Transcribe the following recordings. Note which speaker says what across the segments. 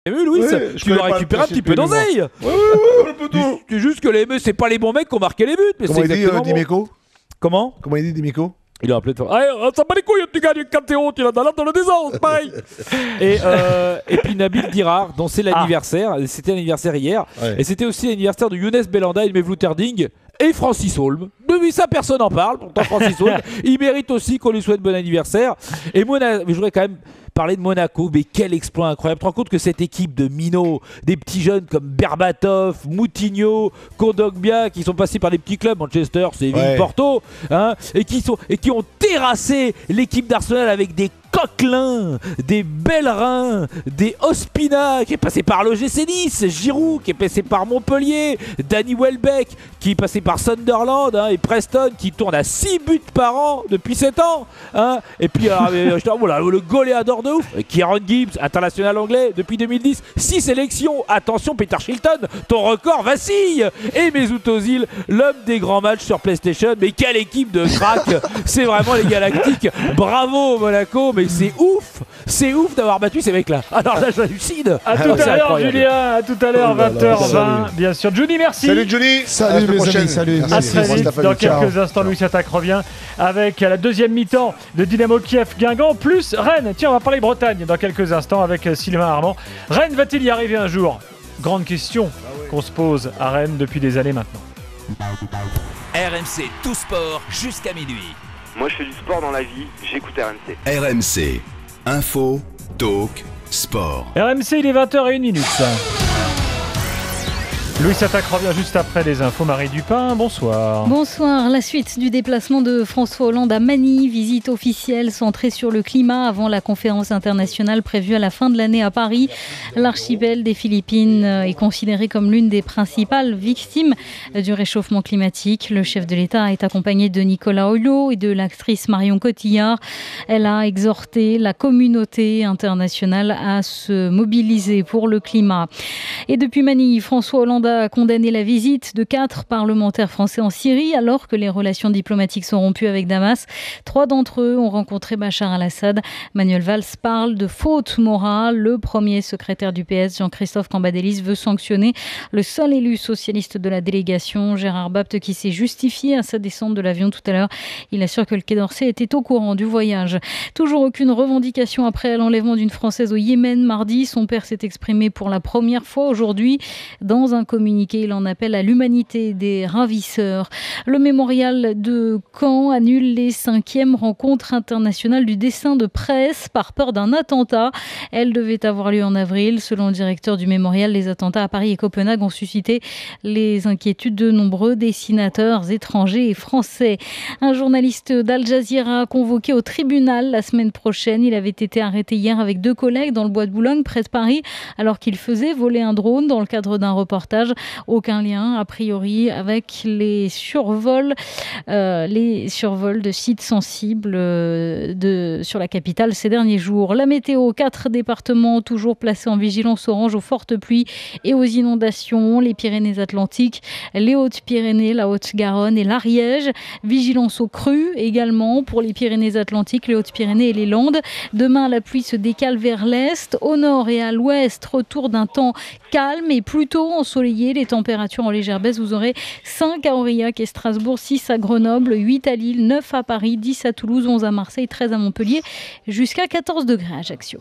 Speaker 1: Louis, tu dois récupérer un petit peu d'oseille. C'est juste que les ME, c'est pas les bons mecs qui ont marqué les buts. Mais
Speaker 2: comment il dit Dimeco?
Speaker 1: Comment
Speaker 2: il dit Dimeco?
Speaker 1: Il a appelé de ça bat les couilles, tu gagnes 4-0, tu l'as dans le désordre, pareil. Et puis Nabil Dirar, dont c'est l'anniversaire, c'était l'anniversaire hier, et c'était aussi l'anniversaire de Younes Belhanda, Ilmé Vlouterding et Francis Holm. Depuis ça, personne n'en parle, pourtant Francis Holm, il mérite aussi qu'on lui souhaite bon anniversaire. Et moi, je voudrais quand même parler de Monaco, mais quel exploit incroyable. Tu te rends compte que cette équipe de minots, des petits jeunes comme Berbatov, Moutinho, Kondogbia, qui sont passés par des petits clubs, Manchester, Séville, Porto, hein, et qui ont terrassé l'équipe d'Arsenal avec des Coquelin, des Bellerin, des Ospina qui est passé par l'OGC Nice, Giroud qui est passé par Montpellier, Danny Welbeck qui est passé par Sunderland, hein, et Preston qui tourne à 6 buts par an depuis 7 ans, hein, et puis voilà, le goléador de ouf, Kieran Gibbs, international anglais depuis 2010, 6 sélections, attention Peter Shilton, ton record vacille, et Mesut Ozil, l'homme des grands matchs sur PlayStation, mais quelle équipe de crack, c'est vraiment les Galactiques, bravo Monaco, mais c'est ouf d'avoir battu ces mecs-là. Alors là, j'hallucine.
Speaker 3: À tout à l'heure, Julien. À tout à l'heure, 20h20. Bien sûr. Johnny, merci.
Speaker 2: Salut, Johnny.
Speaker 4: Salut, mes amis. Salut.
Speaker 3: À très vite. Dans quelques instants, Louis Attaque revient avec la deuxième mi-temps de Dynamo Kiev Guingamp plus Rennes. Tiens, on va parler Bretagne dans quelques instants avec Sylvain Armand. Rennes va-t-il y arriver un jour? Grande question qu'on se pose à Rennes depuis des années maintenant.
Speaker 5: RMC Tout Sport jusqu'à minuit.
Speaker 6: Moi je fais du sport dans la vie, j'écoute RMC.
Speaker 5: RMC, info, talk, sport.
Speaker 3: RMC, il est 20h01. Louis Attaque revient juste après les infos. Marie Dupin, bonsoir.
Speaker 7: Bonsoir. La suite du déplacement de François Hollande à Manille, visite officielle centrée sur le climat avant la conférence internationale prévue à la fin de l'année à Paris. L'archipel des Philippines est considéré comme l'une des principales victimes du réchauffement climatique. Le chef de l'État est accompagné de Nicolas Hulot et de l'actrice Marion Cotillard. Elle a exhorté la communauté internationale à se mobiliser pour le climat. Et depuis Manille, François Hollande a condamné la visite de 4 parlementaires français en Syrie alors que les relations diplomatiques sont rompues avec Damas. 3 d'entre eux ont rencontré Bachar al-Assad. Manuel Valls parle de faute morale. Le premier secrétaire du PS, Jean-Christophe Cambadélis, veut sanctionner le seul élu socialiste de la délégation, Gérard Bapt, qui s'est justifié à sa descente de l'avion tout à l'heure. Il assure que le Quai d'Orsay était au courant du voyage. Toujours aucune revendication après l'enlèvement d'une Française au Yémen mardi. Son père s'est exprimé pour la première fois aujourd'hui dans un communiqué. Il en appelle à l'humanité des ravisseurs. Le mémorial de Caen annule les 5e rencontres internationales du dessin de presse par peur d'un attentat. Elles devaient avoir lieu en avril. Selon le directeur du mémorial, les attentats à Paris et Copenhague ont suscité les inquiétudes de nombreux dessinateurs étrangers et français. Un journaliste d'Al Jazeera convoqué au tribunal la semaine prochaine. Il avait été arrêté hier avec 2 collègues dans le bois de Boulogne, près de Paris, alors qu'il faisait voler un drone dans le cadre d'un reportage. Aucun lien, a priori, avec les survols de sites sensibles sur la capitale ces derniers jours. La météo, 4 départements toujours placés en vigilance orange aux fortes pluies et aux inondations. Les Pyrénées-Atlantiques, les Hautes-Pyrénées, la Haute-Garonne et l'Ariège. Vigilance aux crues également pour les Pyrénées-Atlantiques, les Hautes-Pyrénées et les Landes. Demain, la pluie se décale vers l'est. Au nord et à l'ouest, retour d'un temps calme et plutôt ensoleillé. Les températures en légère baisse, vous aurez 5 à Aurillac et Strasbourg, 6 à Grenoble, 8 à Lille, 9 à Paris, 10 à Toulouse, 11 à Marseille, 13 à Montpellier, jusqu'à 14 degrés à Ajaccio.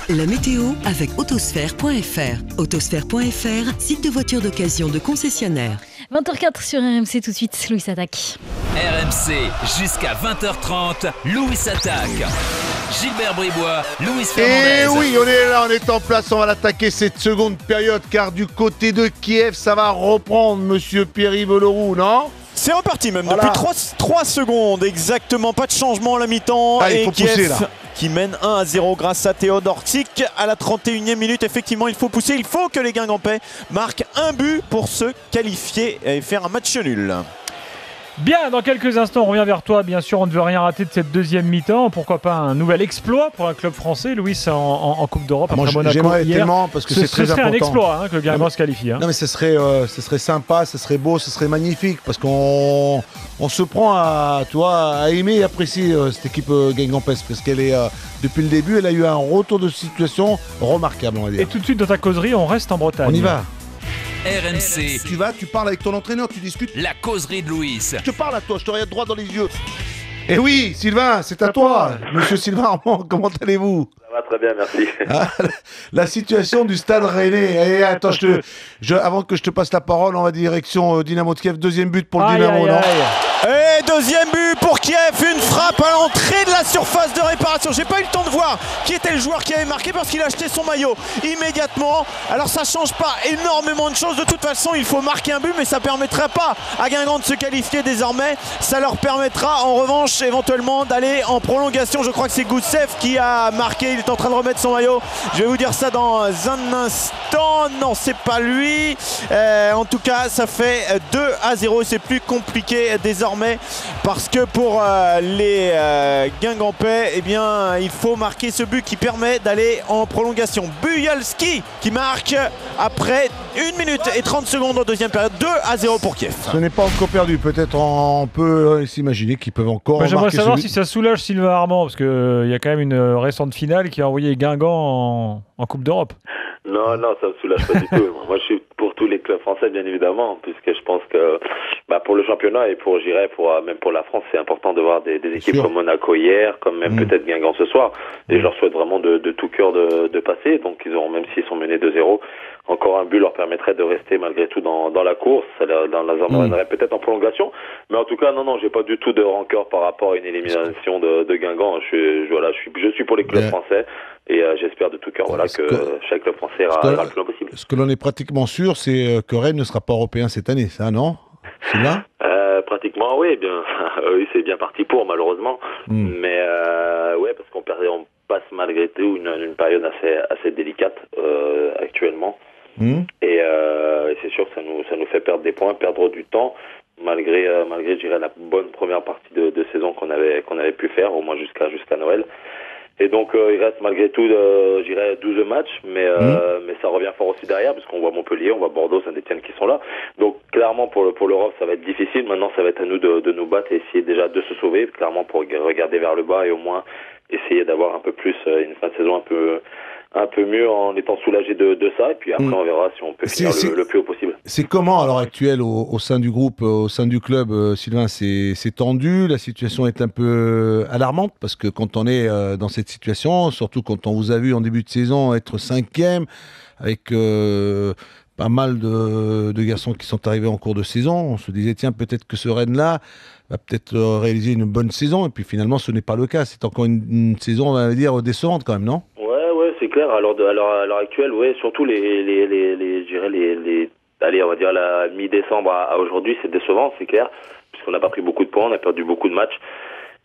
Speaker 8: La météo avec Autosphère.fr. Autosphère.fr, site de voitures d'occasion de concessionnaires.
Speaker 7: 20h04 sur RMC, tout de suite, Louis Attaque.
Speaker 5: RMC, jusqu'à 20h30, Louis Attaque. Gilbert Bribois, Louis Fernandez.
Speaker 2: Et oui, on est là, on est en place, on va l'attaquer cette seconde période, car du côté de Kiev, ça va reprendre, monsieur Pierre-Yves Leroux, non?
Speaker 9: C'est reparti même, depuis 3 secondes exactement, pas de changement à la mi-temps.
Speaker 2: Ah, il faut pousser là.
Speaker 9: Qui mène 1-0 grâce à Théodore Tsic à la 31e minute. Effectivement, il faut pousser, il faut que les Guingampais marquent un but pour se qualifier et faire un match nul.
Speaker 3: Bien, dans quelques instants, on revient vers toi. Bien sûr, on ne veut rien rater de cette deuxième mi-temps. Pourquoi pas un nouvel exploit pour un club français, Louis, en Coupe d'Europe après Monaco
Speaker 2: j'aimerais
Speaker 3: hier.
Speaker 2: Tellement parce que c'est très important.
Speaker 3: Ce serait un exploit que le Guingamp se qualifie.
Speaker 2: Non mais ce serait sympa, ce serait beau, ce serait magnifique parce qu'on se prend à aimer et apprécier cette équipe guingampesque parce qu'elle est depuis le début, elle a eu un retour de situation remarquable, on va dire.
Speaker 3: Et tout de suite dans ta causerie, on reste en Bretagne.
Speaker 2: On y va.
Speaker 5: RMC.
Speaker 2: Tu parles avec ton entraîneur, tu discutes.
Speaker 5: La causerie de Louis.
Speaker 2: Je te parle à toi, je te regarde droit dans les yeux. Eh oui, Sylvain, c'est à toi. Monsieur Sylvain Armand, comment allez-vous ?
Speaker 6: Ça va très bien, merci.
Speaker 2: La situation du Stade Rennais. Et attends, avant que je te passe la parole, on va direction Dynamo de Kiev. Deuxième but pour le Dynamo, non ?
Speaker 9: Et deuxième but pour Kiev, une frappe à l'entrée de la surface de réparation. J'ai pas eu le temps de voir qui était le joueur qui avait marqué parce qu'il a acheté son maillot immédiatement. Alors ça change pas énormément de choses. De toute façon, il faut marquer un but, mais ça permettrait pas à Guingamp de se qualifier désormais. Ça leur permettra en revanche éventuellement d'aller en prolongation. Je crois que c'est Goutsev qui a marqué. Il est en train de remettre son maillot. Je vais vous dire ça dans un instant. Non, c'est pas lui. En tout cas, ça fait 2-0 et c'est plus compliqué désormais parce que pour les Guingampais, eh bien, il faut marquer ce but qui permet d'aller en prolongation. Buyalski qui marque après 1 minute et 30 secondes en deuxième période. 2-0 pour Kiev.
Speaker 2: Ce n'est pas encore perdu. Peut-être on peut s'imaginer qu'ils peuvent encore marquer.
Speaker 3: J'aimerais savoir si ça soulage Sylvain Armand parce qu'il y a quand même une récente finale qui a envoyé Guingamp en Coupe d'Europe.
Speaker 6: Non, ça me soulage pas du tout. Moi, je suis pour tous les clubs français, bien évidemment, puisque je pense que pour le championnat et même pour la France, c'est important de voir des équipes comme Monaco hier, comme même peut-être Guingamp ce soir. Et je leur souhaite vraiment de tout cœur de passer. Donc, ils auront, même s'ils sont menés 2-0, encore un but leur permettrait de rester malgré tout dans la course. Ça les emmènerait peut-être en prolongation. Mais en tout cas, non, j'ai pas du tout de rancœur par rapport à une élimination de Guingamp. Je suis pour les clubs français. Et j'espère de tout cœur que chaque club français ira le plus loin possible.
Speaker 2: Ce que l'on est pratiquement sûr, c'est que Rennes ne sera pas européen cette année, ça, non ? C'est là
Speaker 6: Pratiquement, oui. Bien, oui, c'est bien parti pour, malheureusement. Mais ouais, parce qu'on passe malgré tout une période assez délicate actuellement. Et c'est sûr que ça nous fait perdre des points, perdre du temps, malgré je dirais, la bonne première partie de saison qu'on avait pu faire, au moins jusqu'à Noël. Et donc il reste malgré tout, je dirais, 12 matchs, mais ça revient fort aussi derrière, parce qu'on voit Montpellier, on voit Bordeaux, Saint-Etienne qui sont là. Donc clairement pour l'Europe ça va être difficile. Maintenant ça va être à nous de nous battre et essayer déjà de se sauver, clairement pour regarder vers le bas et au moins essayer d'avoir un peu plus une fin de saison un peu mieux en étant soulagé de ça, et puis après on verra si on peut finir le plus haut possible.
Speaker 2: C'est comment à l'heure actuelle au sein du groupe, au sein du club, Sylvain? C'est tendu, la situation est un peu alarmante, parce que quand on est dans cette situation, surtout quand on vous a vu en début de saison être 5e, avec pas mal de garçons qui sont arrivés en cours de saison, on se disait tiens, peut-être que ce Rennes-là va peut-être réaliser une bonne saison, et puis finalement ce n'est pas le cas, c'est encore une saison, on va dire, décevante quand même, non?
Speaker 6: Ouais, c'est clair. Alors à l'heure actuelle, ouais, surtout allez, on va dire la mi-décembre à aujourd'hui, c'est décevant, c'est clair, puisqu'on n'a pas pris beaucoup de points, on a perdu beaucoup de matchs.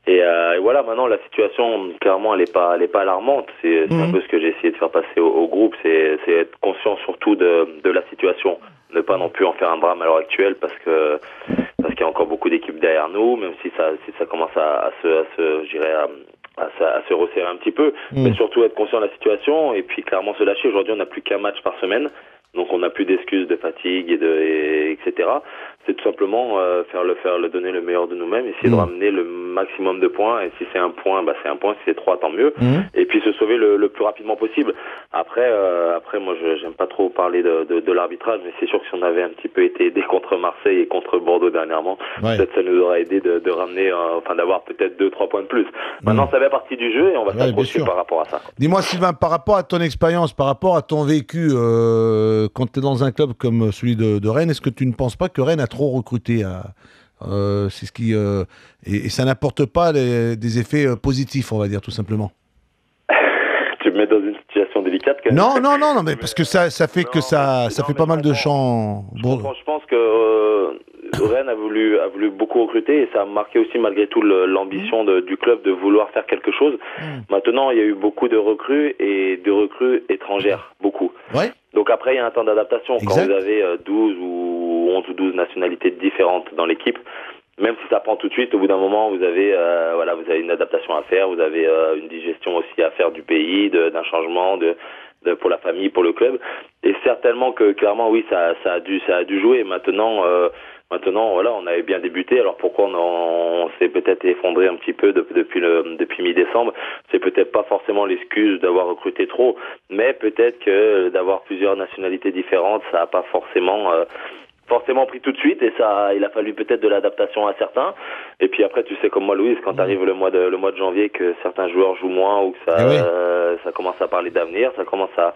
Speaker 6: Et voilà, maintenant la situation, clairement, elle est pas alarmante. C'est un peu ce que j'ai essayé de faire passer au groupe, c'est être conscient surtout de la situation, ne pas non plus en faire un drame à l'heure actuelle, parce qu'il y a encore beaucoup d'équipes derrière nous, même si ça commence à se resserrer un petit peu, mais surtout être conscient de la situation et puis clairement se lâcher. Aujourd'hui, on n'a plus qu'un match par semaine, donc on n'a plus d'excuses de fatigue etc. C'est tout simplement donner le meilleur de nous-mêmes, essayer de ramener le maximum de points, et si c'est un point, c'est un point, si c'est 3, tant mieux, et puis se sauver le plus rapidement possible. Après moi, j'aime pas trop parler de l'arbitrage, mais c'est sûr que si on avait un petit peu été aidé contre Marseille et contre Bordeaux dernièrement, peut-être ça nous aurait aidé de ramener, d'avoir peut-être 2-3 points de plus. Maintenant, ça fait partie du jeu et on va s'accrocher par rapport à ça.
Speaker 2: Dis-moi, Sylvain, par rapport à ton expérience, par rapport à ton vécu, quand tu es dans un club comme celui de Rennes, est-ce que tu ne penses pas que Rennes a trop recruté c'est ce qui et ça n'apporte pas des effets positifs, on va dire, tout simplement?
Speaker 6: Tu me mets dans une situation délicate quand même.
Speaker 2: Non, mais parce que ça fait que ça fait pas mal de champs.
Speaker 6: Je pense que Rennes a voulu beaucoup recruter, et ça a marqué aussi malgré tout l'ambition du club de vouloir faire quelque chose. Maintenant, il y a eu beaucoup de recrues, et de recrues étrangères, beaucoup. Ouais. Donc après, il y a un temps d'adaptation. Quand vous avez 12 ou 11 ou 12 nationalités différentes dans l'équipe, même si ça prend tout de suite, au bout d'un moment, vous avez une adaptation à faire, vous avez une digestion aussi à faire du pays, d'un changement, pour la famille, pour le club. Et certainement que clairement, oui, ça a dû jouer. Maintenant, voilà, on avait bien débuté. Alors pourquoi on s'est peut-être effondré un petit peu depuis mi-décembre? C'est peut-être pas forcément l'excuse d'avoir recruté trop, mais peut-être que d'avoir plusieurs nationalités différentes, ça n'a pas forcément pris tout de suite, et il a fallu peut-être de l'adaptation à certains. Et puis après, tu sais comme moi, Louise, quand arrive le mois de janvier, que certains joueurs jouent moins, ou que ça commence à parler d'avenir, ça commence à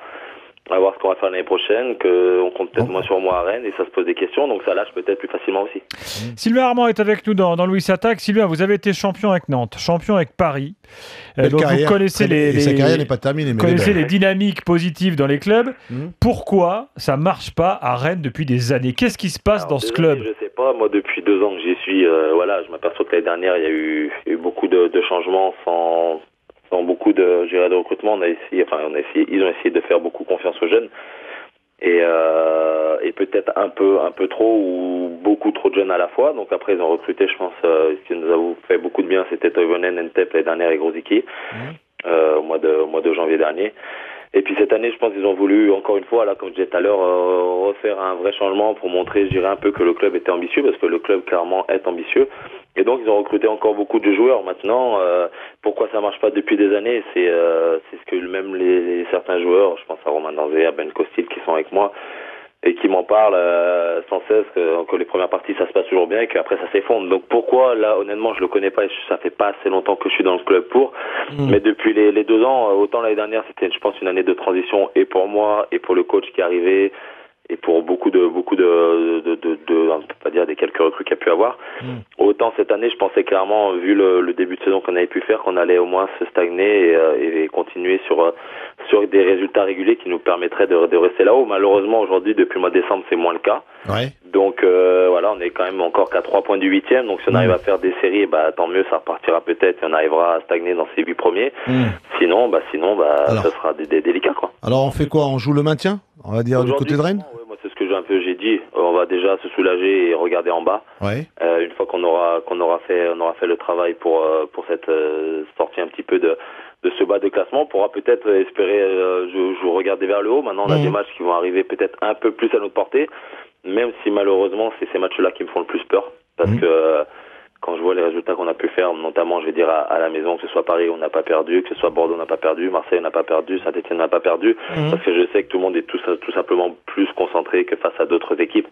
Speaker 6: voir ce qu'on va faire l'année prochaine, qu'on compte peut-être moins sur moi à Rennes, et ça se pose des questions, donc ça lâche peut-être plus facilement aussi.
Speaker 3: Sylvain Armand est avec nous dans Louis Attaque. Sylvain, vous avez été champion avec Nantes, champion avec Paris. Donc vous connaissez
Speaker 2: sa carrière n'est pas terminée.
Speaker 3: Vous connaissez les dynamiques positives dans les clubs. Pourquoi ça marche pas à Rennes depuis des années? Qu'est-ce qui se passe dans ce club?
Speaker 6: Je sais pas. Moi, depuis 2 ans que j'y suis, je m'aperçois que l'année dernière, il y a eu beaucoup de changements sans beaucoup de recrutement. Ils ont essayé de faire beaucoup confiance aux jeunes, et peut-être un peu trop, ou beaucoup trop de jeunes à la fois. Donc après, ils ont recruté, je pense, ce qui nous a fait beaucoup de bien, c'était Toivonen, Ntep l'année dernière, et Grosicki, au mois de janvier dernier. Et puis cette année, je pense qu'ils ont voulu, encore une fois, là, comme je disais tout à l'heure, refaire un vrai changement pour montrer, je dirais, un peu que le club était ambitieux, parce que le club, clairement, est ambitieux. Et donc, ils ont recruté encore beaucoup de joueurs. Maintenant, pourquoi ça marche pas depuis des années, c'est ce que même certains joueurs, je pense à Romain Danzé, à Ben Costil, qui sont avec moi, et qui m'en parlent sans cesse, que les premières parties, ça se passe toujours bien, et qu'après, ça s'effondre. Donc pourquoi, là, honnêtement, je le connais pas, et ça fait pas assez longtemps que je suis dans le club mais depuis les 2 ans, autant l'année dernière, c'était, je pense, une année de transition, et pour moi, et pour le coach qui est arrivé, et pour beaucoup de on peut pas dire des quelques recrues qu'il y a pu avoir. Autant cette année, je pensais clairement, vu le début de saison qu'on avait pu faire, qu'on allait au moins se stagner et continuer sur des résultats réguliers qui nous permettraient de rester là-haut. Malheureusement, aujourd'hui, depuis le mois de décembre, c'est moins le cas. Ouais. Donc on est quand même encore qu'à 3 points du 8e. Donc si on arrive à faire des séries, tant mieux, ça repartira peut-être, et on arrivera à stagner dans ces 8 premiers. Sinon, ça sera délicat, quoi.
Speaker 2: Alors on fait quoi? On joue le maintien, on va dire, du côté de Rennes?
Speaker 6: Moi, c'est ce que j'ai dit. On va déjà se soulager et regarder en bas. Ouais. Une fois qu'on aura fait le travail pour cette sortie un petit peu de ce bas de classement, on pourra peut-être espérer regarder vers le haut. Maintenant, on a des matchs qui vont arriver peut-être un peu plus à notre portée, même si malheureusement, c'est ces matchs-là qui me font le plus peur, parce que quand je vois les résultats qu'on a pu faire, notamment, je vais dire, à la maison, que ce soit Paris, on n'a pas perdu, que ce soit Bordeaux, on n'a pas perdu, Marseille, on n'a pas perdu, Saint-Etienne n'a pas perdu, parce que je sais que tout le monde est tout simplement plus concentré que face à d'autres équipes.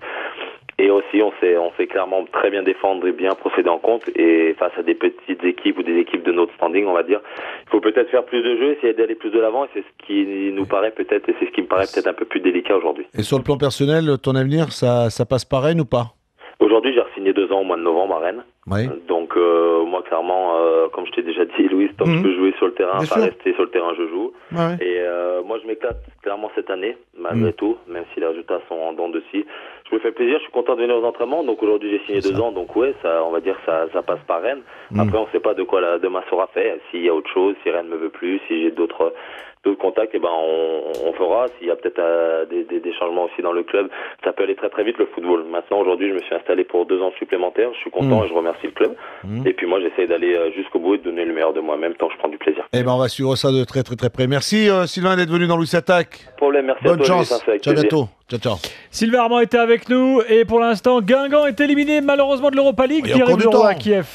Speaker 6: Et aussi, on sait clairement très bien défendre et bien procéder en compte, et face à des petites équipes ou des équipes de notre standing, on va dire, il faut peut-être faire plus de jeux, essayer d'aller plus de l'avant, et c'est ce qui nous paraît peut-être, et c'est ce qui me paraît peut-être un peu plus délicat aujourd'hui.
Speaker 2: Et sur le plan personnel, ton avenir, ça passe par Rennes ou pas?
Speaker 6: Aujourd'hui, j'ai signé 2 ans au mois de novembre à Rennes. Oui. Donc moi, clairement, comme je t'ai déjà dit, Louis, tant que je peux jouer sur le terrain, pas rester sur le terrain, je joue. Ouais. Et moi, je m'éclate clairement cette année, malgré tout, même si les résultats sont en dents de scie. Je me fais plaisir, je suis content de venir aux entraînements. Donc aujourd'hui, j'ai signé 2 ans. Donc ouais, on va dire ça passe par Rennes. Après, on ne sait pas de quoi demain sera fait. S'il y a autre chose, si Rennes me veut plus, si j'ai d'autres contacts, on fera. S'il y a peut-être des changements aussi dans le club, ça peut aller très très vite, le football. Maintenant, aujourd'hui, je me suis installé pour 2 ans supplémentaires. Je suis content et je remercie le club. Et puis moi, j'essaie d'aller jusqu'au bout et de donner le meilleur de moi-même tant que je prends du plaisir.
Speaker 2: Eh ben, on va suivre ça de très très très près. Merci Sylvain d'être venu dans Louis Attaque.
Speaker 6: Problème, merci.
Speaker 2: Bonne
Speaker 6: à toi.
Speaker 2: Chance. Ciao, bientôt. Ciao.
Speaker 3: Sylvain Armand était avec nous, et pour l'instant, Guingamp est éliminé malheureusement de l'Europa League. Thierry Bureau à Kiev.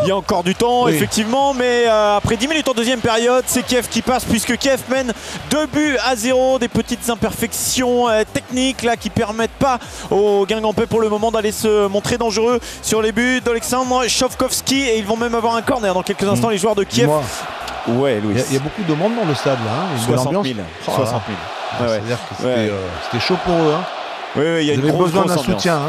Speaker 9: Il y a encore du temps, effectivement, mais après 10 minutes en deuxième période, c'est Kiev qui passe, puisque Kiev mène 2-0. Des petites imperfections techniques là qui permettent pas aux Guingampais pour le moment d'aller se montrer dangereux sur les buts d'Alexandre Shovkovski, et ils vont même avoir un corner dans quelques instants, les joueurs de Kiev.
Speaker 2: Ouais, Louis. Il y a beaucoup de monde dans le stade là.
Speaker 9: 60 000. 60 000.
Speaker 2: C'est-à-dire que c'était chaud pour eux.
Speaker 9: Oui, il y a
Speaker 2: une besoin d'un soutien.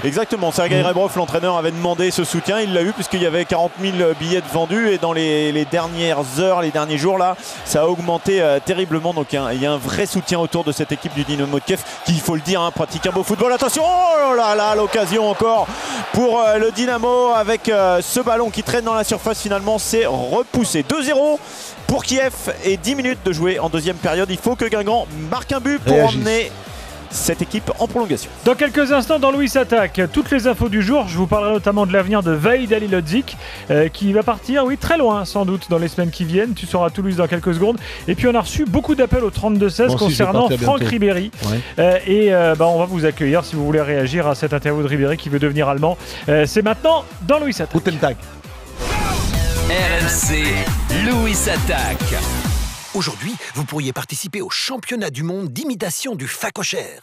Speaker 9: Exactement, Sergei Rebrov, l'entraîneur, avait demandé ce soutien, il l'a eu, puisqu'il y avait 40 000 billets de vendus, et dans les dernières heures, les derniers jours là, ça a augmenté terriblement. Donc il y a un vrai soutien autour de cette équipe du Dynamo de Kiev, qui, il faut le dire, pratique un beau football. Attention, oh là là, l'occasion encore pour le Dynamo, avec ce ballon qui traîne dans la surface. Finalement, c'est repoussé. 2-0 pour Kiev, et 10 minutes de jouer en deuxième période. Il faut que Guingamp marque un but pour emmener cette équipe en prolongation.
Speaker 3: Dans quelques instants, dans Louis Attaque, toutes les infos du jour. Je vous parlerai notamment de l'avenir de Vahid Halilhodžić qui va partir, très loin sans doute dans les semaines qui viennent. Tu seras à Toulouse dans quelques secondes. Et puis on a reçu beaucoup d'appels au 32-16 concernant Franck Ribéry. On va vous accueillir si vous voulez réagir à cette interview de Ribéry qui veut devenir allemand. C'est maintenant dans Louis Attaque.
Speaker 2: Guten Tag.
Speaker 5: RMC Louis Attaque.
Speaker 4: Aujourd'hui, vous pourriez participer au championnat du monde d'imitation du phacochère.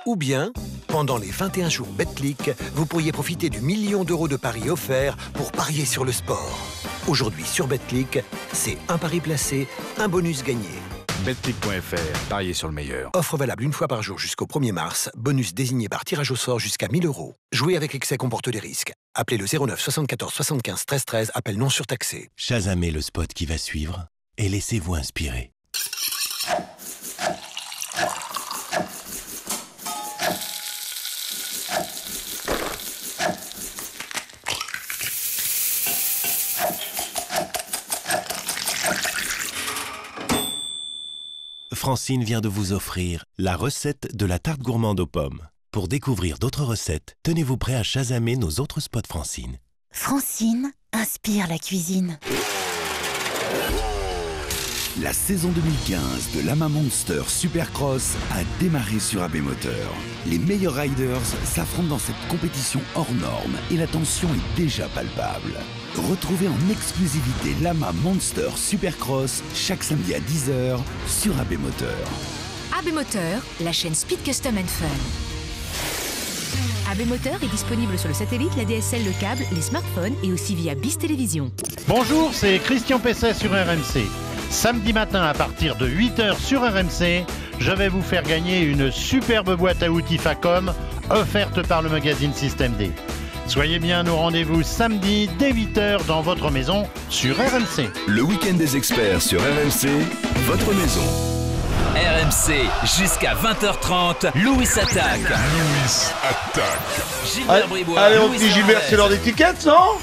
Speaker 4: Ou bien, pendant les 21 jours Betclic, vous pourriez profiter du 1 million d'euros de paris offerts pour parier sur le sport. Aujourd'hui sur Betclic, c'est un pari placé, un bonus gagné.
Speaker 10: Betclic.fr, parier sur le meilleur.
Speaker 4: Offre valable une fois par jour jusqu'au 1er mars. Bonus désigné par tirage au sort jusqu'à 1 000 euros. Jouer avec excès comporte des risques. Appelez le 09 74 75 13 13, appel non surtaxé.
Speaker 11: Shazamez le spot qui va suivre et laissez-vous inspirer. Francine vient de vous offrir la recette de la tarte gourmande aux pommes. Pour découvrir d'autres recettes, tenez-vous prêt à chasamer nos autres spots Francine.
Speaker 12: Francine inspire la cuisine.
Speaker 13: La saison 2015 de Lama Monster Supercross a démarré sur AB Moteur. Les meilleurs riders s'affrontent dans cette compétition hors norme et la tension est déjà palpable. Retrouvez en exclusivité Lama Monster Supercross chaque samedi à 10h sur AB Moteur.
Speaker 14: AB Moteur, la chaîne Speed Custom and Fun. AB Moteur est disponible sur le satellite, la DSL, le câble, les smartphones et aussi via BIS Télévision.
Speaker 15: Bonjour, c'est Christian Pesset sur RMC. Samedi matin à partir de 8h sur RMC, je vais vous faire gagner une superbe boîte à outils Facom offerte par le magazine Système D. Soyez bien au rendez-vous samedi dès 8h dans votre maison sur RMC.
Speaker 13: Le week-end des experts sur RMC, votre maison.
Speaker 5: RMC jusqu'à 20h30, Louis Attaque.
Speaker 10: Louis Attaque.
Speaker 5: Gilbert Bribois.
Speaker 2: Allez, on dit Gilbert, c'est l'heure des tickets, non?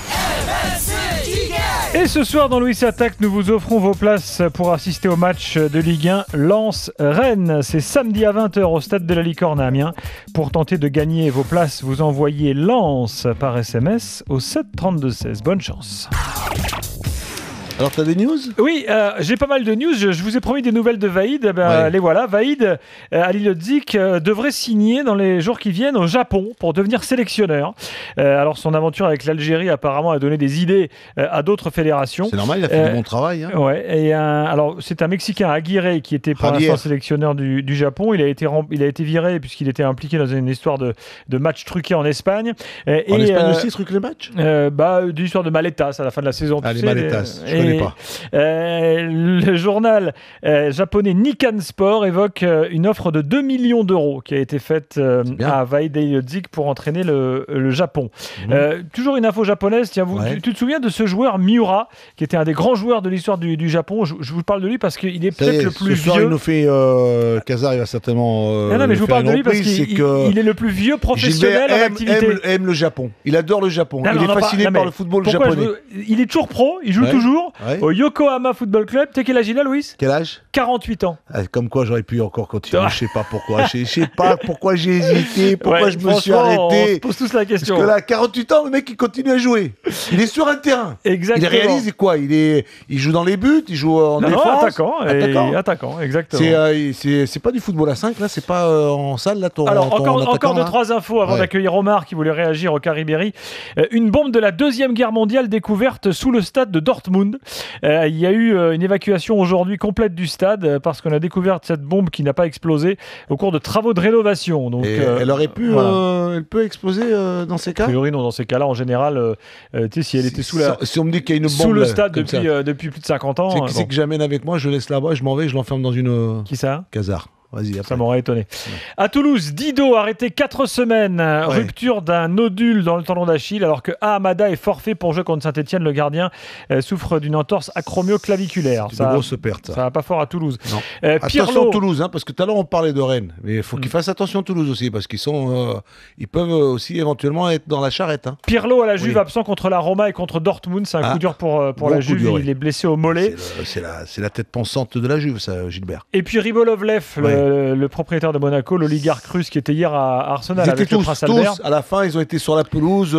Speaker 3: Et ce soir dans Louis Attaque, nous vous offrons vos places pour assister au match de Ligue 1 Lens-Rennes. C'est samedi à 20h au stade de la Licorne à Amiens. Pour tenter de gagner vos places, vous envoyez Lens par SMS au 7 32 16. Bonne chance.
Speaker 2: Alors, t'as des news?
Speaker 3: Oui, j'ai pas mal de news. Je vous ai promis des nouvelles de Vahid. Les voilà. Vahid Halilhodžić devrait signer dans les jours qui viennent au Japon pour devenir sélectionneur. Alors, son aventure avec l'Algérie, apparemment, a donné des idées à d'autres fédérations.
Speaker 2: C'est normal, il a fait du bon travail. Hein.
Speaker 3: Ouais. Et alors, c'est un Mexicain, Aguirre, qui était pour l'instant sélectionneur du Japon. Il a été viré puisqu'il était impliqué dans une histoire de match truqué en Espagne.
Speaker 2: En Espagne aussi, truc les matchs
Speaker 3: d'histoire de Maletas à la fin de la saison.
Speaker 2: Les Maletas. Pas.
Speaker 3: Le journal japonais Nikkan Sport évoque une offre de 2 millions d'euros qui a été faite à Vahid Halilhodžić pour entraîner le Japon. Toujours une info japonaise. Tiens, tu te souviens de ce joueur Miura qui était un des grands joueurs de l'histoire du Japon? Je vous parle de lui parce qu'il est peut-être le plus
Speaker 2: ce soir,
Speaker 3: vieux.
Speaker 2: Il nous fait Kazar, il va certainement.
Speaker 3: Non, mais je vous parle de lui parce qu'il est le plus vieux professionnel en activité.
Speaker 2: Aime le Japon. Il adore le Japon. Il est fasciné par le football japonais.
Speaker 3: Il est toujours pro. Il joue toujours. Au Yokohama Football Club. Tu sais quel âge il a, Louis?
Speaker 2: Quel âge?
Speaker 3: 48 ans.
Speaker 2: Comme quoi j'aurais pu encore continuer. Je sais pas pourquoi. Je sais pas pourquoi j'ai hésité, pourquoi je me suis arrêté.
Speaker 3: On se pose tous la question.
Speaker 2: Parce que là, 48 ans, le mec il continue à jouer. Il est sur un terrain.
Speaker 3: Exactement.
Speaker 2: Il réalise quoi? Il joue dans les buts, il joue en défense.
Speaker 3: Attaquant, exactement.
Speaker 2: C'est pas du football à 5 là, c'est pas en salle là.
Speaker 3: Alors encore 2-3 infos avant d'accueillir Omar qui voulait réagir au cas Ribéry. Une bombe de la Deuxième Guerre mondiale découverte sous le stade de Dortmund. Il y a eu une évacuation aujourd'hui complète du stade parce qu'on a découvert cette bombe qui n'a pas explosé au cours de travaux de rénovation. Donc,
Speaker 2: elle aurait pu, elle peut exploser dans ces cas.
Speaker 3: A priori non, dans ces cas-là en général, si elle était
Speaker 2: si on me dit qu'il y a une bombe
Speaker 3: sous le stade depuis plus de 50 ans.
Speaker 2: C'est que j'amène avec moi, je laisse là-bas, je m'en vais, je l'enferme dans une.
Speaker 3: Qui ça?
Speaker 2: Kazar. Vas-y,
Speaker 3: ça m'aurait étonné. À Toulouse, Dido arrêté 4 semaines. Rupture d'un nodule dans le tendon d'Achille, alors que Ahamada est forfait pour jeu contre Saint-Etienne. Le gardien souffre d'une entorse acromio-claviculaire.
Speaker 2: C'est une grosse perte.
Speaker 3: Ça va pas fort à Toulouse.
Speaker 2: Attention Toulouse, hein, parce que tout à l'heure on parlait de Rennes. Mais il faut qu'ils fassent attention à Toulouse aussi, parce qu'ils ils peuvent aussi éventuellement être dans la charrette. Hein.
Speaker 3: Pirlo à la Juve, absent contre la Roma et contre Dortmund. C'est un coup dur pour la Juve. Il est blessé au mollet.
Speaker 2: C'est la tête pensante de la Juve, ça, Gilbert.
Speaker 3: Et puis Ribolovlev, le propriétaire de Monaco, l'oligarque russe qui était hier à Arsenal avec le Prince Albert.
Speaker 2: À la fin, ils ont été sur la pelouse.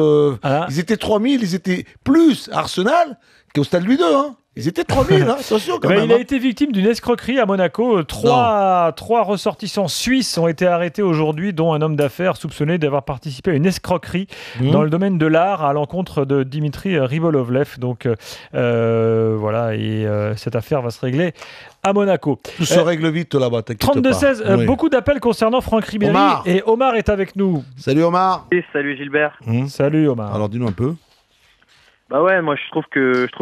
Speaker 2: Ils étaient 3000, ils étaient plus à Arsenal qu'au Stade Louis II. Hein. Ils étaient 3000, hein, attention quand même.
Speaker 3: Il a été victime d'une escroquerie à Monaco. Trois ressortissants suisses ont été arrêtés aujourd'hui, dont un homme d'affaires soupçonné d'avoir participé à une escroquerie dans le domaine de l'art à l'encontre de Dimitri Ribolovlev. Donc voilà, et cette affaire va se régler à Monaco.
Speaker 2: Tout se règle vite là-bas, t'inquiète pas.
Speaker 3: 32-16, beaucoup d'appels concernant Franck Ribéry. Et Omar est avec nous.
Speaker 2: Salut Omar.
Speaker 16: Et salut Gilbert.
Speaker 3: Salut Omar.
Speaker 2: Alors dis-nous un peu.
Speaker 16: Bah ouais, moi je trouve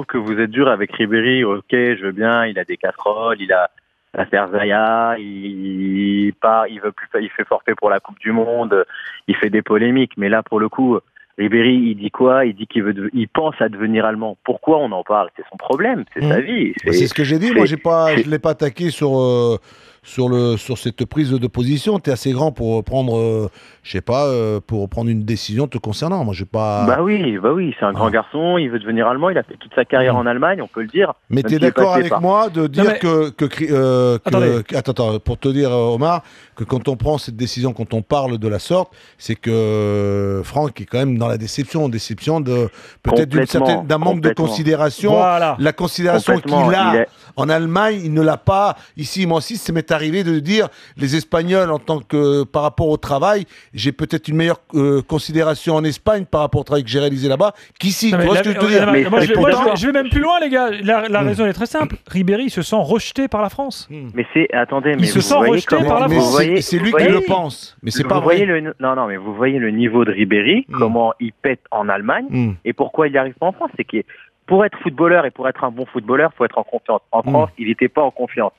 Speaker 16: que vous êtes dur avec Ribéry. Ok, je veux bien, il a des casseroles, il a l'affaire Zaya, il fait forfait pour la Coupe du Monde, il fait des polémiques. Mais là, pour le coup, Ribéry, il dit quoi? Il dit il pense à devenir allemand. Pourquoi on en parle? C'est son problème, c'est sa vie.
Speaker 2: C'est ce que j'ai dit. Moi, je l'ai pas attaqué sur cette prise de position. Tu es assez grand pour prendre, pour prendre une décision te concernant. Moi, j'ai pas.
Speaker 16: Bah oui, c'est un grand garçon. Il veut devenir allemand. Il a fait toute sa carrière en Allemagne, on peut le dire.
Speaker 2: Mais tu es d'accord avec moi de dire attends, pour te dire, Omar, que quand on prend cette décision, quand on parle de la sorte, c'est que Franck est quand même dans la déception de peut-être d'un manque de considération.
Speaker 3: Voilà.
Speaker 2: La considération qu'il a en Allemagne, il ne l'a pas ici. Moi aussi, ça m'est arrivé de dire les Espagnols, en tant que par rapport au travail, j'ai peut-être une meilleure considération en Espagne par rapport au travail que j'ai réalisé là-bas qu'ici. Tu vois ce que je te dis?
Speaker 3: Moi, je vais même plus loin, les gars. La raison est très simple. Ribéry se sent rejeté par la France.
Speaker 16: Mais il
Speaker 3: se sent rejeté par la France.
Speaker 2: C'est lui qui le pense. Mais c'est pas vrai.
Speaker 16: Non, mais vous voyez le niveau de Ribéry, comment il pète en Allemagne et pourquoi il n'y arrive pas en France. C'est que pour être footballeur et pour être un bon footballeur, il faut être en confiance. En France, il n'était pas en confiance.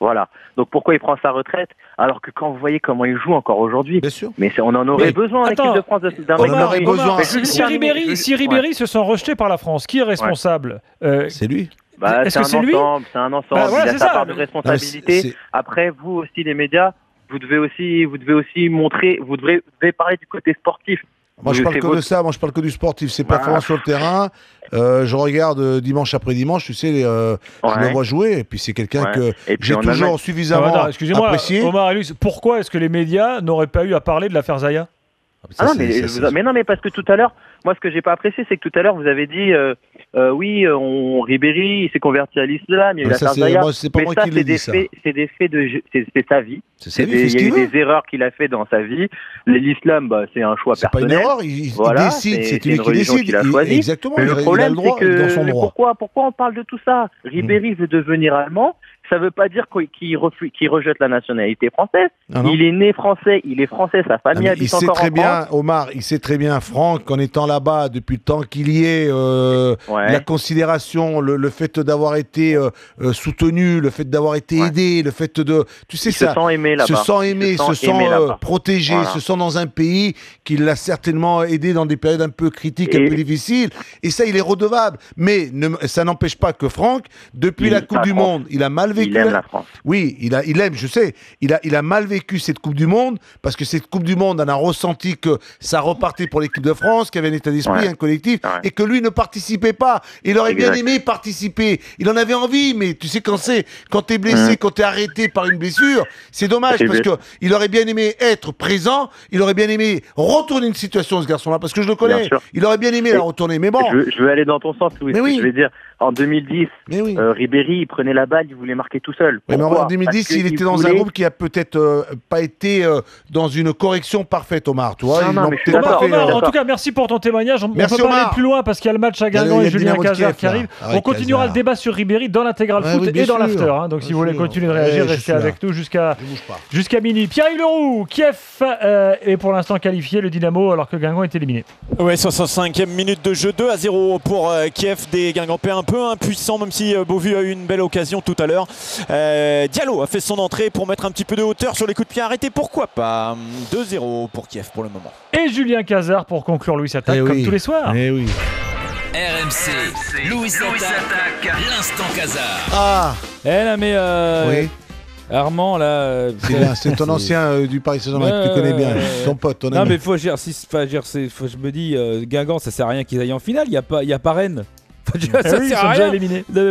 Speaker 16: Voilà. Donc pourquoi il prend sa retraite alors que quand vous voyez comment il joue encore aujourd'hui, mais on en aurait besoin l'équipe de France d'un mec.
Speaker 3: Si Ribéry se sent rejeté par la France, qui est responsable?
Speaker 2: C'est lui.
Speaker 3: Est-ce que c'est lui?
Speaker 16: C'est un ensemble. Il a sa part de responsabilité. Après, vous aussi les médias, vous devez aussi montrer, vous devez parler du côté sportif.
Speaker 2: Moi, je parle que de ça. Moi, je parle que du sportif. C'est performance sur le terrain. Je regarde dimanche après dimanche. Tu sais, je le vois jouer. Et puis, c'est quelqu'un que j'ai toujours suffisamment apprécié.
Speaker 3: Omar Elus, pourquoi est-ce que les médias n'auraient pas eu à parler de l'affaire Zaya?
Speaker 16: Mais parce que tout à l'heure, moi, ce que j'ai pas apprécié, c'est que tout à l'heure, vous avez dit, Ribéry, il s'est converti à l'islam, il y a eu l'affaire Zaya.
Speaker 2: C'est pas moi qui l'ai dit, ça.
Speaker 16: C'est des faits c'est sa vie.
Speaker 2: Il y
Speaker 16: a eu des erreurs qu'il a fait dans sa vie. L'islam, c'est un choix personnel.
Speaker 2: C'est pas une erreur, il décide, c'est lui qui décide. Exactement,
Speaker 16: le problème,
Speaker 2: c'est que
Speaker 16: pourquoi on parle de tout ça? Ribéry veut devenir allemand. Ça veut pas dire qu'il rejette la nationalité française. Il est né français, il est français, sa famille habite encore en France.
Speaker 2: Il sait très bien, Omar, il sait très bien, Franck, qu'en étant là-bas depuis le temps qu'il y est, la considération, le fait d'avoir été soutenu, le fait d'avoir été aidé, le fait de... Tu sais ça.
Speaker 16: Se sent aimé là-bas.
Speaker 2: Se sent aimé, se sent protégé, se sent dans un pays qui l'a certainement aidé dans des périodes un peu critiques, un peu difficiles. Et ça, il est redevable. Mais ça n'empêche pas que Franck, depuis la Coupe du Monde, il a mal vécu.
Speaker 16: Il aime la France.
Speaker 2: Oui, il aime, je sais. Il a mal vécu cette Coupe du Monde parce que cette Coupe du Monde, on a ressenti que ça repartait pour l'équipe de France, qu'il y avait un état d'esprit, un collectif, et que lui ne participait pas. Il aurait bien aimé participer. Il en avait envie, mais tu sais quand t'es blessé, quand t'es arrêté par une blessure, c'est dommage parce que il aurait bien aimé être présent. Il aurait bien aimé retourner une situation, ce garçon-là, parce que je le connais. Il aurait bien aimé la retourner, mais bon.
Speaker 16: Je veux aller dans ton sens, Louis. Je vais dire. En 2010, Ribéry, il prenait la balle, il voulait marquer tout seul.
Speaker 2: Mais en 2010, il était dans un groupe qui a peut-être pas été dans une correction parfaite, Omar. Tu vois,
Speaker 3: Omar, en tout cas, merci pour ton témoignage. On ne peut pas aller plus loin parce qu'il y a le match à Guingamp et Julien Cazard qui arrive. On continuera le débat sur Ribéry dans l'intégral foot et dans l'after. Donc si vous voulez continuer de réagir, restez avec nous jusqu'à minuit. Pierre-Yves Leroux, Kiev est pour l'instant qualifié, le Dynamo, alors que Guingamp est éliminé.
Speaker 17: Ouais, 65e minute de jeu, 2-0 pour Kiev, des Guingampais un peu impuissants, même si Beauvue a eu une belle occasion tout à l'heure. Diallo a fait son entrée pour mettre un petit peu de hauteur sur les coups de pied arrêtés. Pourquoi pas. 2-0 pour Kiev pour le moment.
Speaker 3: Et Julien Cazard pour conclure Louis Attaque comme tous les soirs.
Speaker 2: Oui.
Speaker 5: RMC, Louis Attaque, l'instant Cazard.
Speaker 2: Ah.
Speaker 1: Là, mais
Speaker 2: oui.
Speaker 1: Armand, là.
Speaker 2: C'est ton ancien du Paris Saint-Germain que tu connais bien, ton pote, ton ami.
Speaker 1: Non, mais faut dire, je me dis, Guingamp, ça sert à rien qu'ils aillent en finale. Il y a pas Rennes. Ça
Speaker 3: oui,
Speaker 1: sert
Speaker 3: à
Speaker 1: rien.
Speaker 3: Éliminés.
Speaker 1: Non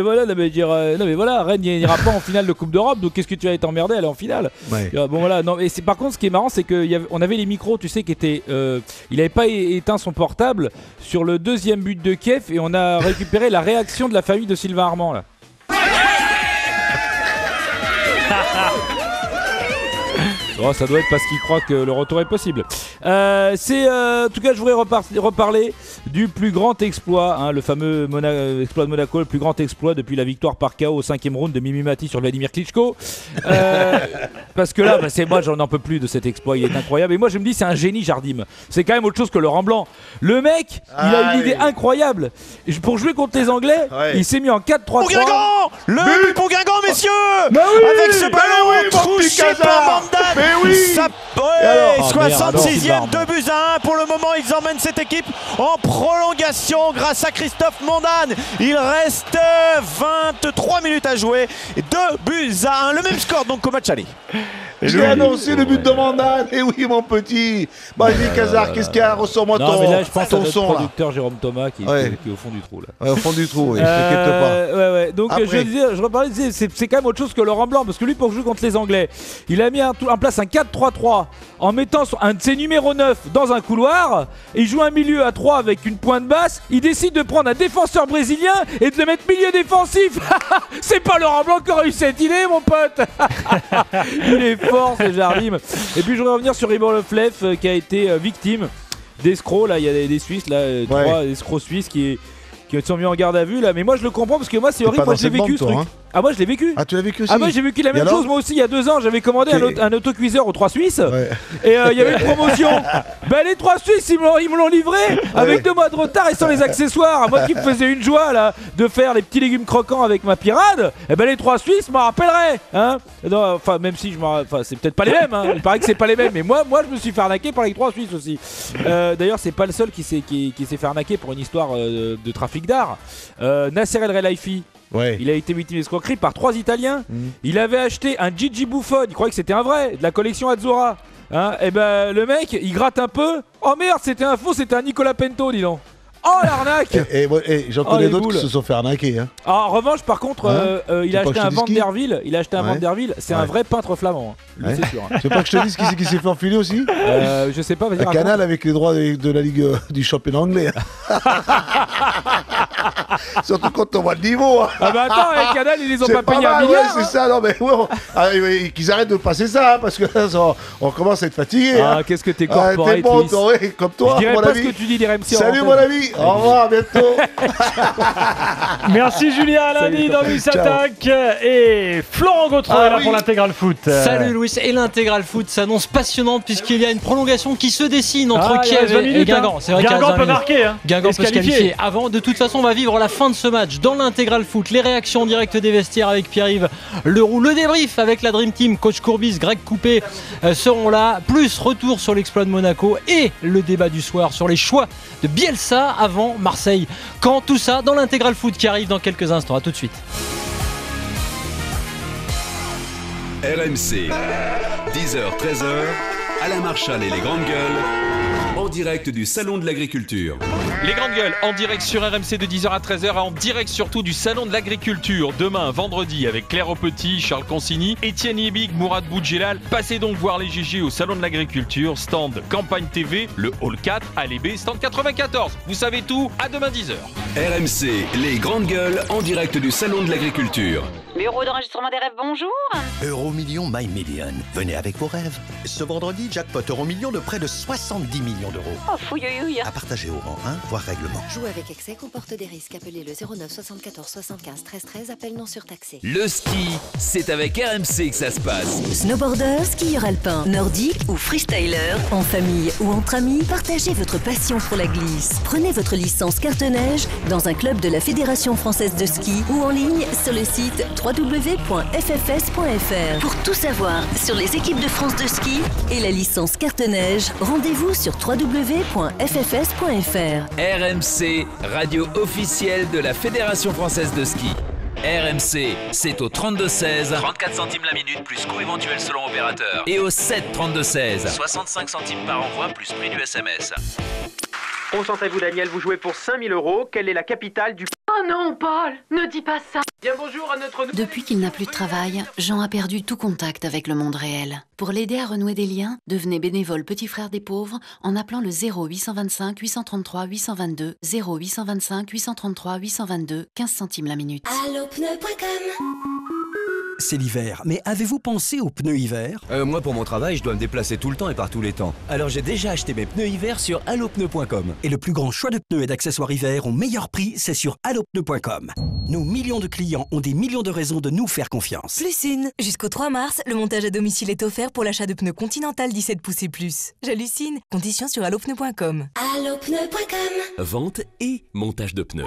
Speaker 1: mais voilà, Rennes n'ira pas en finale de Coupe d'Europe, donc qu'est-ce que tu vas être emmerdé à aller en finale. Bon voilà, non, et par contre ce qui est marrant c'est qu'on avait les micros, tu sais, qui étaient il n'avait pas éteint son portable sur le deuxième but de Kiev et on a récupéré la réaction de la famille de Sylvain Armand là. Oh, ça doit être parce qu'il croit que le retour est possible. En tout cas, je voudrais reparler du plus grand exploit, hein, le fameux exploit de Monaco, le plus grand exploit depuis la victoire par KO au 5e round de Mimi Mati sur Vladimir Klitschko. Parce que là, moi, j'en peux plus de cet exploit, il est incroyable. Et moi, je me dis, c'est un génie, Jardim. C'est quand même autre chose que Laurent Blanc. Le mec, il a une idée incroyable. Pour jouer contre les Anglais, il s'est mis en 4-3-3.
Speaker 9: Pour Guingamp, le but pour Guingamp, messieurs. Avec ce ballon touché par Mandan. Ça, 66e, 2-1. Pour le moment, ils emmènent cette équipe en prolongation grâce à Christophe Mandan. Il reste 23 minutes à jouer. 2-1. Le même score donc qu'au match aller.
Speaker 2: J'ai annoncé le but de Mandan. Et oui, mon petit. Vas-y, Cazard, qu'est-ce qu'il y a? Ressors-moi ton son.
Speaker 1: Mais là, je pense à notre producteur Jérôme Thomas qui est au fond du trou. Là.
Speaker 2: Au fond du trou, oui. T'inquiète pas.
Speaker 1: Donc, je reparlais, c'est quand même autre chose que Laurent Blanc. Parce que lui, pour jouer contre les Anglais, il a mis en place un 4-3-3 en mettant un de ses numéros 9 dans un couloir. Il joue un milieu à 3 avec une pointe basse. Il décide de prendre un défenseur brésilien et de le mettre milieu défensif. C'est pas Laurent Blanc qui aurait eu cette idée, mon pote. Il est fort, ce Jardim. Et puis je voudrais revenir sur Ribon Leflef qui a été victime d'escrocs. Là, il y a des Suisses, là, 3 escrocs suisses qui sont mis en garde à vue là. Mais moi je le comprends parce que moi c'est horrible. Moi je l'ai vécu ce truc. Ah, moi je l'ai vécu.
Speaker 2: Ah, tu l'as vécu aussi?
Speaker 1: Ah, moi j'ai vécu la même chose. Moi aussi il y a 2 ans j'avais commandé un autocuiseur aux 3 Suisses. Et il y avait une promotion. Les 3 Suisses ils me l'ont livré avec 2 mois de retard et sans les accessoires. Moi qui me faisais une joie là de faire les petits légumes croquants avec ma pirade. Et les 3 Suisses m'en rappelleraient, hein. Enfin même si c'est peut-être pas les mêmes, hein. Il paraît que c'est pas les mêmes. Mais moi je me suis fait arnaquer par les 3 Suisses aussi. D'ailleurs c'est pas le seul qui s'est fait arnaquer pour une histoire de trafic d'art. Nasser El Relaifi. Il a été victime d'escroquerie par 3 Italiens. Il avait acheté un Gigi Buffon, il croyait que c'était un vrai, de la collection Azzurra. Hein, et le mec, il gratte un peu. Oh merde, c'était un faux, c'était un Nicolas Pento, dis donc. Oh l'arnaque.
Speaker 2: Et j'en connais d'autres qui se sont fait arnaquer. Hein.
Speaker 1: En revanche, par contre, il a acheté un Vanderville. C'est un vrai peintre flamand. Hein. C'est sûr.
Speaker 2: Tu veux pas que je te dise qui s'est fait enfiler aussi?
Speaker 1: Je sais pas.
Speaker 2: Un Canal avec les droits de la Ligue du championnat anglais. Surtout quand on voit le niveau. Hein.
Speaker 1: Ah bah attends, les Canal, ils les ont pas payés un milliard.
Speaker 2: C'est ça, non mais qu'ils arrêtent de passer ça, hein, parce que là, on commence à être fatigué.
Speaker 1: Ah, qu'est-ce que t'es corporate,
Speaker 2: comme toi,
Speaker 1: je dirais
Speaker 2: mon
Speaker 1: pas
Speaker 2: ami.
Speaker 1: Ce que tu dis, les RMC.
Speaker 2: Salut mon ami. Au revoir, à bientôt.
Speaker 3: Merci Julien, à lundi dans Louis Attaque. Et Florent Gautreau est là pour l'intégral foot.
Speaker 18: Salut Louis, et l'intégral foot s'annonce passionnante puisqu'il y a une prolongation qui se dessine entre Kiev et Guingamp.
Speaker 3: C'est vrai Guingamp peut marquer. Hein.
Speaker 18: Guingamp peut se qualifier. Avant, de toute façon, on va vivre la fin de ce match dans l'intégral foot. Les réactions en direct des vestiaires avec Pierre-Yves Leroux. Le débrief avec la Dream Team, coach Courbis, Greg Coupé seront là. Plus retour sur l'exploit de Monaco et le débat du soir sur les choix de Bielsa avant Marseille. Quand tout ça dans l'intégral foot qui arrive dans quelques instants. À tout de suite.
Speaker 19: RMC, 10h-13h, Alain Marchal et les Grandes Gueules, en direct du Salon de l'Agriculture.
Speaker 20: Les Grandes Gueules en direct sur RMC de 10h à 13h, en direct surtout du Salon de l'Agriculture. Demain, vendredi, avec Claire Aupetit, Charles Consigny, Étienne Yebig, Mourad Boudjelal. Passez donc voir les GG au Salon de l'Agriculture, stand Campagne TV, le Hall 4, allée B, stand 94. Vous savez tout, à demain 10h.
Speaker 19: RMC, les Grandes Gueules en direct du Salon de l'Agriculture.
Speaker 21: Bureau d'enregistrement des rêves, bonjour.
Speaker 4: Euromillion My Million. Venez avec vos rêves. Ce vendredi, jackpot Euromillion de près de 70 millions d'euros.
Speaker 21: Oh, fouillouille.
Speaker 4: À partager au rang 1, voire règlement.
Speaker 12: Jouer avec excès comporte des risques. Appelez le 09 74 75 13 13. Appel non surtaxé.
Speaker 5: Le ski, c'est avec RMC que ça se passe.
Speaker 8: Snowboarder, skieur alpin, nordique ou freestyler, en famille ou entre amis, partagez votre passion pour la glisse. Prenez votre licence carte neige dans un club de la Fédération française de ski ou en ligne sur le site www.ffs.fr. Pour tout savoir sur les équipes de France de ski et la licence carte-neige, rendez-vous sur www.ffs.fr.
Speaker 5: RMC, radio officielle de la Fédération française de ski. RMC, c'est au 32-16, 34 centimes la minute plus coût éventuel selon opérateur. Et au 7-32-16, 65 centimes par envoi plus prix du SMS.
Speaker 7: Concentrez-vous Daniel, vous jouez pour 5 000 €. Quelle est la capitale du...
Speaker 21: Oh non, Paul, ne dis pas ça.
Speaker 7: Bien bonjour à notre...
Speaker 12: Depuis qu'il n'a plus de travail, Jean a perdu tout contact avec le monde réel. Pour l'aider à renouer des liens, devenez bénévole Petit Frère des Pauvres en appelant le 0825 833 822 0825 833 822, 15 centimes la minute.
Speaker 22: Allopneu.com. C'est l'hiver, mais avez-vous pensé aux pneus hiver?
Speaker 23: Moi pour mon travail, je dois me déplacer tout le temps et par tous les temps. Alors j'ai déjà acheté mes pneus hiver sur allopneu.com.
Speaker 22: Et le plus grand choix de pneus et d'accessoires hiver au meilleur prix, c'est sur allopneu.com. Nos millions de clients ont des millions de raisons de nous faire confiance.
Speaker 24: Plus une. Jusqu'au 3 mars, le montage à domicile est offert pour l'achat de pneus Continental 17 pouces et plus. J'hallucine. Conditions sur allopneu.com.
Speaker 22: Allopneu.com.
Speaker 11: Vente et montage de pneus.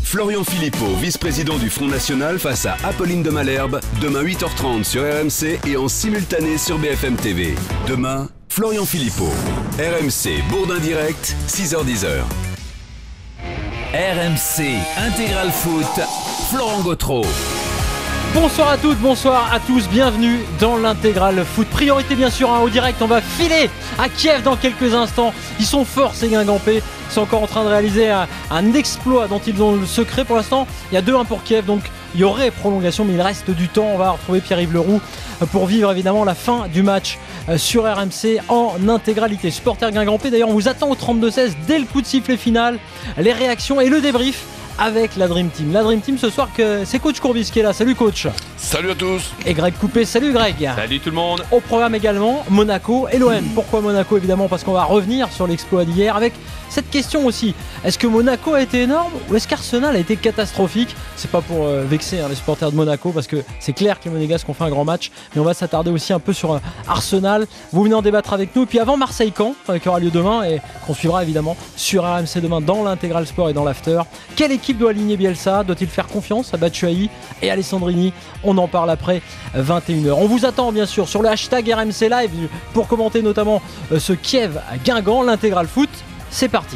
Speaker 11: Florian Philippot, vice-président du Front National face à Apolline de Malherbe, demain 8h30 sur RMC et en simultané sur BFM TV. Demain, Florian Philippot. RMC, Bourdin Direct, 6h-10h.
Speaker 5: RMC, Intégral Foot, Florent Gautreau.
Speaker 18: Bonsoir à toutes, bonsoir à tous, bienvenue dans l'Intégral Foot. Priorité bien sûr au direct, on va filer à Kiev dans quelques instants. Ils sont forts ces Guingampais, ils sont encore en train de réaliser un exploit dont ils ont le secret pour l'instant. Il y a 2-1 pour Kiev, donc il y aurait prolongation mais il reste du temps. On va retrouver Pierre-Yves Leroux pour vivre évidemment la fin du match sur RMC en intégralité. Supporters Guingampais d'ailleurs, on vous attend au 32-16 dès le coup de sifflet final, les réactions et le débrief avec la Dream Team. La Dream Team ce soir, c'est coach Courbis qui est là. Salut coach.
Speaker 25: Salut à tous.
Speaker 18: Et Greg Coupé, salut Greg.
Speaker 20: Salut tout le monde.
Speaker 18: Au programme également Monaco et l'OM. Pourquoi Monaco? Évidemment parce qu'on va revenir sur l'exploit d'hier avec cette question aussi. Est-ce que Monaco a été énorme ou est-ce qu'Arsenal a été catastrophique? C'est pas pour vexer les supporters de Monaco parce que c'est clair que les Monégasques ont fait un grand match, mais on va s'attarder aussi un peu sur Arsenal. Vous venez en débattre avec nous. Et puis avant Marseille-Caen qui aura lieu demain et qu'on suivra évidemment sur RMC demain dans l'Intégral Sport et dans l'After. Quelle équipe doit aligner Bielsa? Doit-il faire confiance à Batshuayi et Alessandrini? On en parle après 21h. On vous attend bien sûr sur le hashtag RMC Live pour commenter notamment ce Kiev à Guingamp, l'Intégral Foot. C'est parti.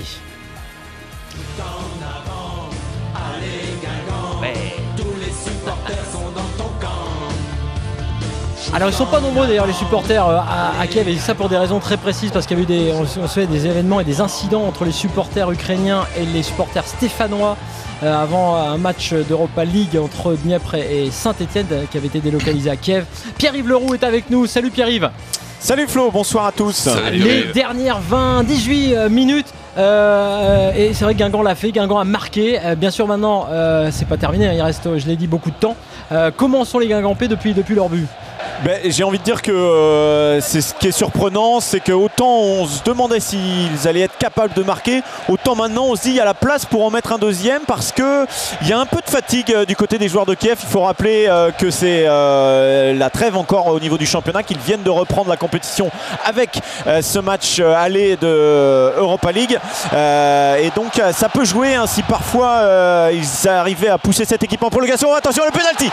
Speaker 18: Alors ils sont pas nombreux d'ailleurs les supporters à Kiev, et ça pour des raisons très précises parce qu'il y a eu des événements et des incidents entre les supporters ukrainiens et les supporters stéphanois avant un match d'Europa League entre Dniepr et Saint-Etienne qui avait été délocalisé à Kiev. Pierre-Yves Leroux est avec nous. Salut Pierre-Yves.
Speaker 17: Salut Flo, bonsoir à tous.
Speaker 18: Les dernières 18 minutes. Et c'est vrai que Guingamp l'a fait, Guingamp a marqué. Bien sûr maintenant c'est pas terminé, il reste, je l'ai dit, beaucoup de temps. Comment sont les Guingampais depuis leur but?
Speaker 17: J'ai envie de dire que c'est ce qui est surprenant, c'est que autant on se demandait s'ils allaient être capables de marquer, autant maintenant on se dit il y a la place pour en mettre un deuxième parce que il y a un peu de fatigue du côté des joueurs de Kiev. Il faut rappeler que c'est la trêve encore au niveau du championnat, qu'ils viennent de reprendre la compétition avec ce match aller de Europa League et donc ça peut jouer si parfois ils arrivaient à pousser cette équipe en prolongation. Attention, le penalty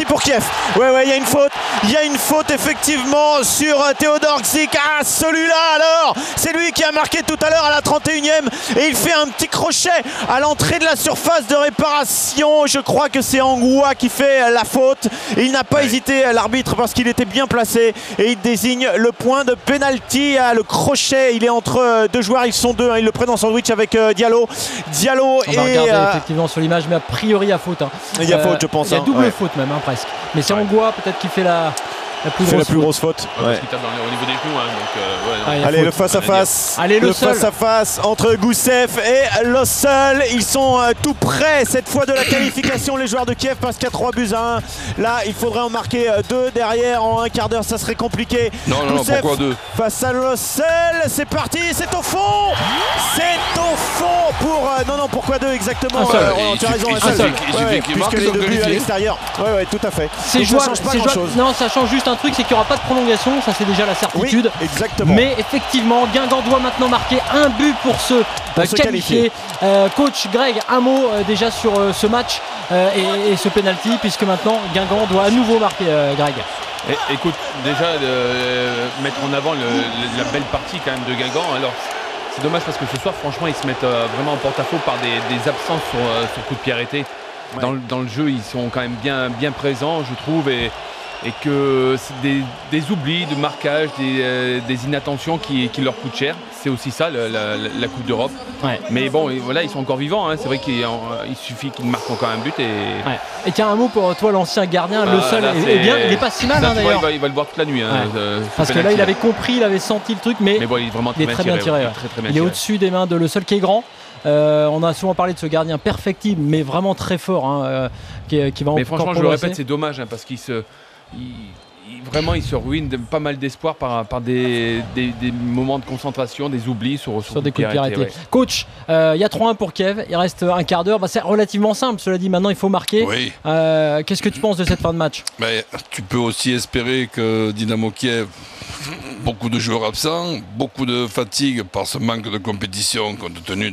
Speaker 17: pour Kiev. Ouais, il y a une faute. Il y a une faute effectivement sur Théodore Xic. Ah, celui-là alors, c'est lui qui a marqué tout à l'heure à la 31e et il fait un petit crochet à l'entrée de la surface de réparation. Je crois que c'est Angoua qui fait la faute. Et il n'a pas hésité l'arbitre parce qu'il était bien placé et il désigne le point de pénalty. Le crochet, il est entre deux joueurs, ils sont deux, il le prend en sandwich avec Diallo.
Speaker 18: On va regarder effectivement sur l'image, mais a priori il y a faute.
Speaker 17: Il y a faute, je pense.
Speaker 18: Il y a double faute même presque. Mais c'est Angoua peut-être qui fait la plus grosse faute.
Speaker 20: Parce qu'il tape au niveau des genoux.
Speaker 17: Allez, le face-à-face. Le face-à-face entre Goussev et Lossel. Ils sont tout près cette fois de la qualification, les joueurs de Kiev, parce qu'il y a 3-1. Là, il faudrait en marquer 2 derrière en un quart d'heure. Ça serait compliqué.
Speaker 25: Non, pourquoi 2?
Speaker 17: Face à Lossel. C'est parti. C'est au fond. C'est au fond pour
Speaker 9: non, pourquoi 2 exactement?
Speaker 25: Tu as raison, il suffit qu'il marque,
Speaker 9: les 2 buts à l'extérieur. Ouais, tout à fait.
Speaker 18: C'est jouable, ça change pas grand-chose. Non, ça change juste un truc, c'est qu'il n'y aura pas de prolongation, ça c'est déjà la certitude.
Speaker 9: Oui, exactement.
Speaker 18: Mais effectivement, Guingamp doit maintenant marquer un but pour se qualifier. Coach Greg, un mot déjà sur ce match et ce penalty, puisque maintenant Guingamp doit à nouveau marquer, Greg.
Speaker 20: Écoute, déjà mettre en avant la belle partie quand même de Guingamp. Alors c'est dommage parce que ce soir franchement ils se mettent vraiment en porte-à-faux par des absences sur coup de pied arrêté. Dans le jeu ils sont quand même bien présents je trouve et que c'est des oublis de marquage, des inattentions qui leur coûtent cher. C'est aussi ça la Coupe d'Europe. Mais bon, voilà, ils sont encore vivants. Hein. C'est vrai qu'il suffit qu'ils marquent encore un but.
Speaker 18: Et tiens, un mot pour toi, l'ancien gardien, le seul est bien. Il n'est pas si mal d'ailleurs.
Speaker 20: Il va le voir toute la nuit.
Speaker 18: Parce que là, il avait compris, il avait senti le truc, mais
Speaker 20: bon, il est vraiment
Speaker 18: très bien tiré. Il est au-dessus des mains de Le Seul qui est grand. On a souvent parlé de ce gardien perfectible, mais vraiment très fort, qui va
Speaker 20: mais franchement, je le répète, c'est dommage parce qu'il vraiment il se ruine pas mal d'espoir par des moments de concentration, des oublis sur
Speaker 18: des coups de pied arrêtés. Coach, il y a 3-1 pour Kiev, il reste un quart d'heure, c'est relativement simple, cela dit, maintenant il faut marquer.
Speaker 25: Oui.
Speaker 18: Qu'est-ce que tu penses de cette fin de match?
Speaker 25: Tu peux aussi espérer que Dynamo Kiev, beaucoup de joueurs absents, beaucoup de fatigue par ce manque de compétition compte tenu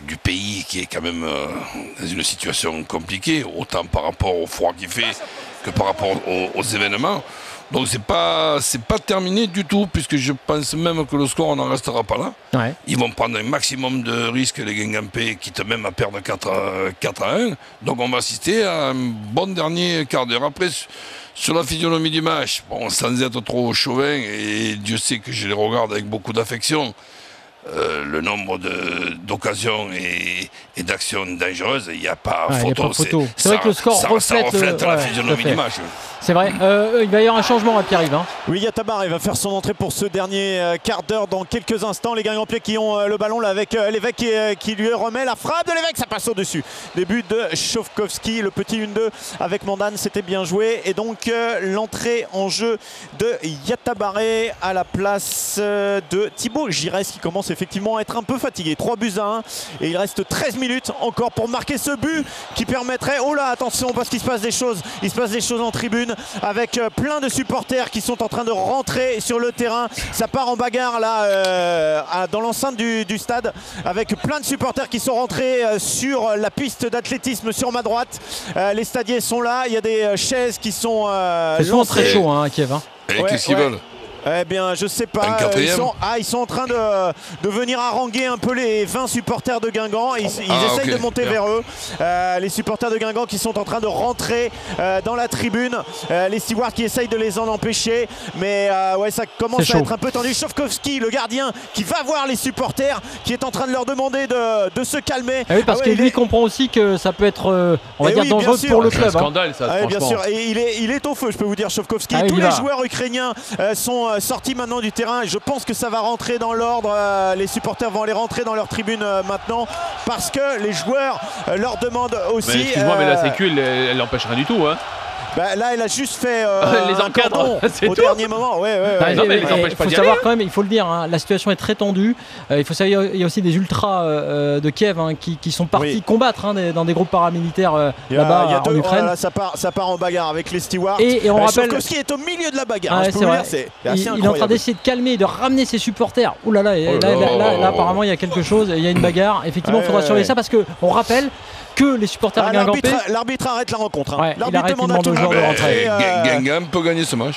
Speaker 25: du pays qui est quand même dans une situation compliquée, autant par rapport au froid qu'il fait que par rapport aux événements. Donc c'est pas terminé du tout, puisque je pense même que le score n'en restera pas là. Ils vont prendre un maximum de risques, les Guingampais, quitte même à perdre 4-1. Donc on va assister à un bon dernier quart d'heure. Après, sur la physionomie du match, bon, sans être trop chauvin, et Dieu sait que je les regarde avec beaucoup d'affection, le nombre d'occasions et d'actions dangereuses, il n'y a pas photo.
Speaker 18: C'est vrai que le score
Speaker 25: reflète la physionomie du match.
Speaker 18: C'est vrai, il va y avoir un changement à Pierre-Yves.
Speaker 9: Oui, Yatabaré va faire son entrée pour ce dernier quart d'heure dans quelques instants. Les Guingampais qui ont le ballon là avec l'évêque qui lui remet la frappe de l'évêque, ça passe au-dessus. Début de Chowkowski, le petit 1-2 avec Mandane, c'était bien joué. Et donc l'entrée en jeu de Yatabaré à la place de Thibaut Giresse qui commence effectivement à être un peu fatigué. 3-1 et il reste 13 minutes encore pour marquer ce but qui permettrait, oh là attention parce qu'il se passe des choses, il se passe des choses en tribune avec plein de supporters qui sont en train de rentrer sur le terrain. Ça part en bagarre là dans l'enceinte du stade avec plein de supporters qui sont rentrés sur la piste d'athlétisme sur ma droite. Les stadiers sont là, il y a des chaises qui sont
Speaker 18: c'est souvent très chaud à Kiev.
Speaker 25: Et qu'est-ce qu'ils veulent?
Speaker 9: Eh bien, je sais pas. Ils sont en train de venir haranguer un peu les 20 supporters de Guingamp. Ils essayent de monter vers eux. Les supporters de Guingamp qui sont en train de rentrer dans la tribune. Les stewards qui essayent de les en empêcher. Mais ouais, ça commence à être un peu tendu. Chowkowski, le gardien, qui va voir les supporters, qui est en train de leur demander de se calmer.
Speaker 18: Ah oui, parce que lui comprend aussi que ça peut être, on va dire, dangereux pour le club.
Speaker 20: C'est un scandale, ça.
Speaker 9: Bien sûr. Et il est au feu, je peux vous dire, Chowkowski. Tous les joueurs ukrainiens sont sortis maintenant du terrain. Je pense que ça va rentrer dans l'ordre. Les supporters vont aller rentrer dans leur tribune maintenant parce que les joueurs leur demandent aussi.
Speaker 20: Excuse-moi, mais la sécu, elle l'empêche rien du tout. Hein.
Speaker 9: Là, elle a juste fait
Speaker 20: les encadrants
Speaker 9: au dernier moment.
Speaker 18: Il faut savoir quand même, il faut le dire, la situation est très tendue. Il faut savoir, il y a aussi des ultras de Kiev qui sont partis combattre dans des groupes paramilitaires là-bas en Ukraine.
Speaker 9: Ça part en bagarre avec les stewards.
Speaker 18: Et on rappelle,
Speaker 9: Chowkowski est au milieu de la bagarre.
Speaker 18: Il est en train d'essayer de calmer, de ramener ses supporters. Ouh là là, là apparemment il y a quelque chose. Il y a une bagarre. Effectivement, il faudra surveiller ça parce qu'on rappelle que les supporters guingampais.
Speaker 9: L'arbitre arrête la rencontre.
Speaker 18: L'arbitre demande à tout le monde de rentrer.
Speaker 25: Guingamp peut gagner ce match.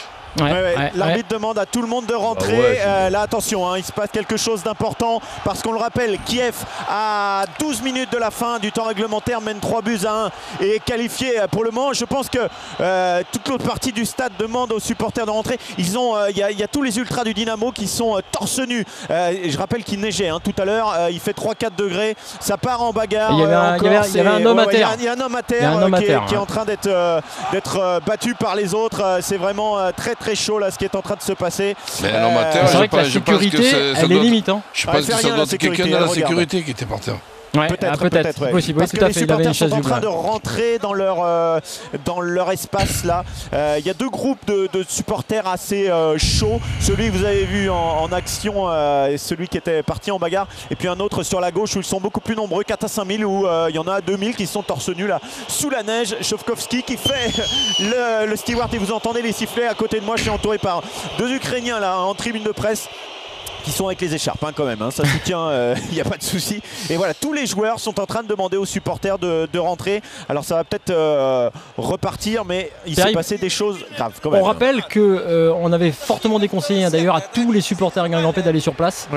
Speaker 9: L'arbitre demande à tout le monde de rentrer. Là, attention, il se passe quelque chose d'important parce qu'on le rappelle, Kiev à 12 minutes de la fin du temps réglementaire mène 3-1 et est qualifié pour le moment. Je pense que toute l'autre partie du stade demande aux supporters de rentrer. Il y a tous les ultras du Dynamo qui sont torse nu. Je rappelle qu'il neigeait tout à l'heure. Il fait 3-4 degrés. Ça part en bagarre.
Speaker 18: Il y avait un homme à terre.
Speaker 9: Il y a un homme à terre qui est en train d'être battu par les autres. C'est vraiment très chaud là ce qui est en train de se passer.
Speaker 25: Mais un amateur,
Speaker 18: c'est vrai que la sécurité, elle est limite.
Speaker 25: Je pense que ça doit être quelqu'un de la sécurité qui était par terre.
Speaker 18: Ouais,
Speaker 17: Peut-être. Ouais.
Speaker 18: Possible,
Speaker 17: parce
Speaker 18: oui,
Speaker 17: que
Speaker 18: tout à
Speaker 17: les
Speaker 18: fait. Il avait une
Speaker 17: supporters sont en
Speaker 18: chaise
Speaker 17: train de
Speaker 18: double.
Speaker 17: rentrer dans leur espace là. Il y a deux groupes de supporters assez chauds. Celui que vous avez vu en action, celui qui était parti en bagarre, et puis un autre sur la gauche où ils sont beaucoup plus nombreux, 4 à 5 000, où il y en a 2 000 qui sont torse nu là sous la neige. Shovkovski qui fait le steward, et vous entendez les sifflets à côté de moi. Je suis entouré par 2 Ukrainiens là en tribune de presse qui sont avec les écharpes quand même, ça soutient, il n'y a pas de souci. Et voilà, tous les joueurs sont en train de demander aux supporters de rentrer. Alors ça va peut-être repartir, mais il s'est passé des choses graves quand même.
Speaker 18: On rappelle qu'on avait fortement déconseillé d'ailleurs à tous les supporters guingampais d'aller sur place,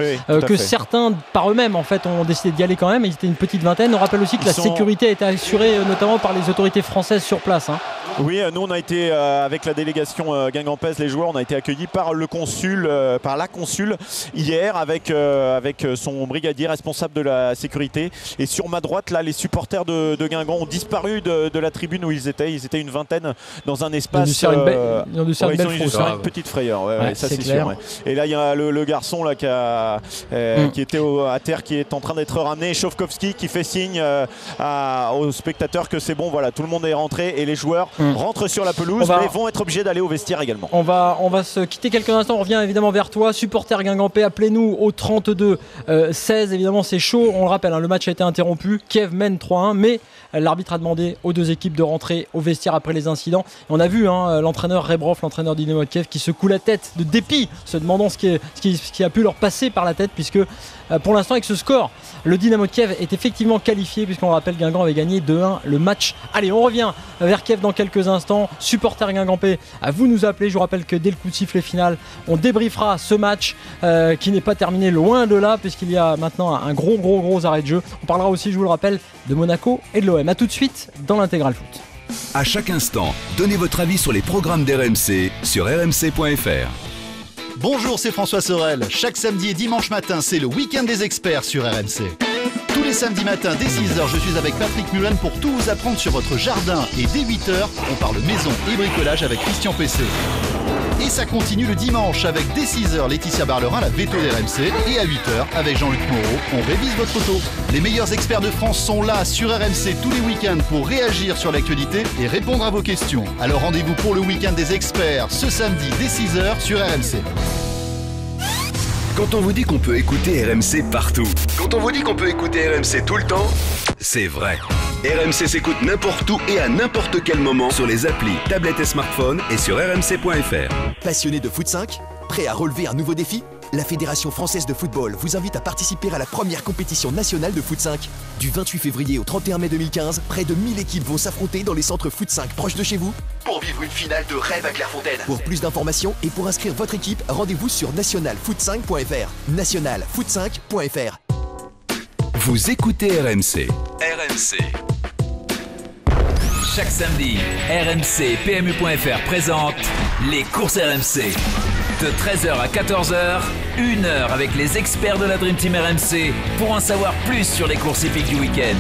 Speaker 18: que certains par eux-mêmes en fait ont décidé d'y aller quand même. Ils étaient une petite vingtaine. On rappelle aussi que la sécurité a été assurée notamment par les autorités françaises sur place.
Speaker 17: Oui, nous on a été avec la délégation guingampaise, les joueurs, on a été accueillis par le consul, par la consul hier avec son brigadier responsable de la sécurité. Et sur ma droite, là, les supporters de Guingamp ont disparu de la tribune où ils étaient. Ils étaient une vingtaine dans un espace.
Speaker 18: Ils ont dû faire
Speaker 17: une petite frayeur. Ça c'est sûr. Et là, il y a le garçon là, qui était à terre, qui est en train d'être ramené. Shovkovski qui fait signe aux spectateurs que c'est bon. Voilà, tout le monde est rentré et les joueurs rentrent sur la pelouse, mais vont être obligés d'aller au vestiaire également.
Speaker 18: On va se quitter quelques instants. On revient évidemment vers toi, supporter guingampais. Appelez-nous au 32-16. Évidemment, c'est chaud. On le rappelle, le match a été interrompu. Kiev mène 3-1, mais l'arbitre a demandé aux deux équipes de rentrer au vestiaire après les incidents. Et on a vu l'entraîneur Rebrov, l'entraîneur du Dynamo de Kiev, qui secoue la tête de dépit, se demandant ce qui a pu leur passer par la tête, puisque pour l'instant, avec ce score, le Dynamo de Kiev est effectivement qualifié, puisqu'on rappelle Guingamp avait gagné 2-1 le match. Allez, on revient vers Kiev dans quelques instants. Supporters guingampais, à vous nous appeler. Je vous rappelle que dès le coup de sifflet final, on débriefera ce match qui n'est pas terminé, loin de là, puisqu'il y a maintenant un gros arrêt de jeu. On parlera aussi, je vous le rappelle, de Monaco et de l'OM. A tout de suite dans l'intégral foot.
Speaker 11: À chaque instant, donnez votre avis sur les programmes d'RMC sur rmc.fr.
Speaker 6: Bonjour, c'est François Sorel. Chaque samedi et dimanche matin, c'est le week-end des experts sur RMC. Tous les samedis matins dès 6h, je suis avec Patrick Muren pour tout vous apprendre sur votre jardin. Et dès 8h, on parle maison et bricolage avec Christian Pessé. Et ça continue le dimanche avec dès 6h Laetitia Barlerin, la veto d'RMC. Et à 8h, avec Jean-Luc Moreau, on révise votre photo. Les meilleurs experts de France sont là sur RMC tous les week-ends pour réagir sur l'actualité et répondre à vos questions. Alors rendez-vous pour le week-end des experts ce samedi dès 6h sur RMC.
Speaker 11: Quand on vous dit qu'on peut écouter RMC partout, quand on vous dit qu'on peut écouter RMC tout le temps, c'est vrai. RMC s'écoute n'importe où et à n'importe quel moment sur les applis, tablettes et smartphones et sur rmc.fr.
Speaker 10: Passionné de foot 5 ? Prêt à relever un nouveau défi ? La Fédération Française de Football vous invite à participer à la première compétition nationale de foot 5. Du 28 février au 31 mai 2015, près de 1000 équipes vont s'affronter dans les centres foot 5 proches de chez vous pour vivre une finale de rêve à Clairefontaine. Pour plus d'informations et pour inscrire votre équipe, rendez-vous sur nationalfoot5.fr. nationalfoot5.fr.
Speaker 11: Vous écoutez RMC.
Speaker 5: RMC. Chaque samedi, RMC et PMU.fr présente les courses RMC. De 13h à 14h, 1 heure avec les experts de la Dream Team RMC pour en savoir plus sur les courses hippiques du week-end.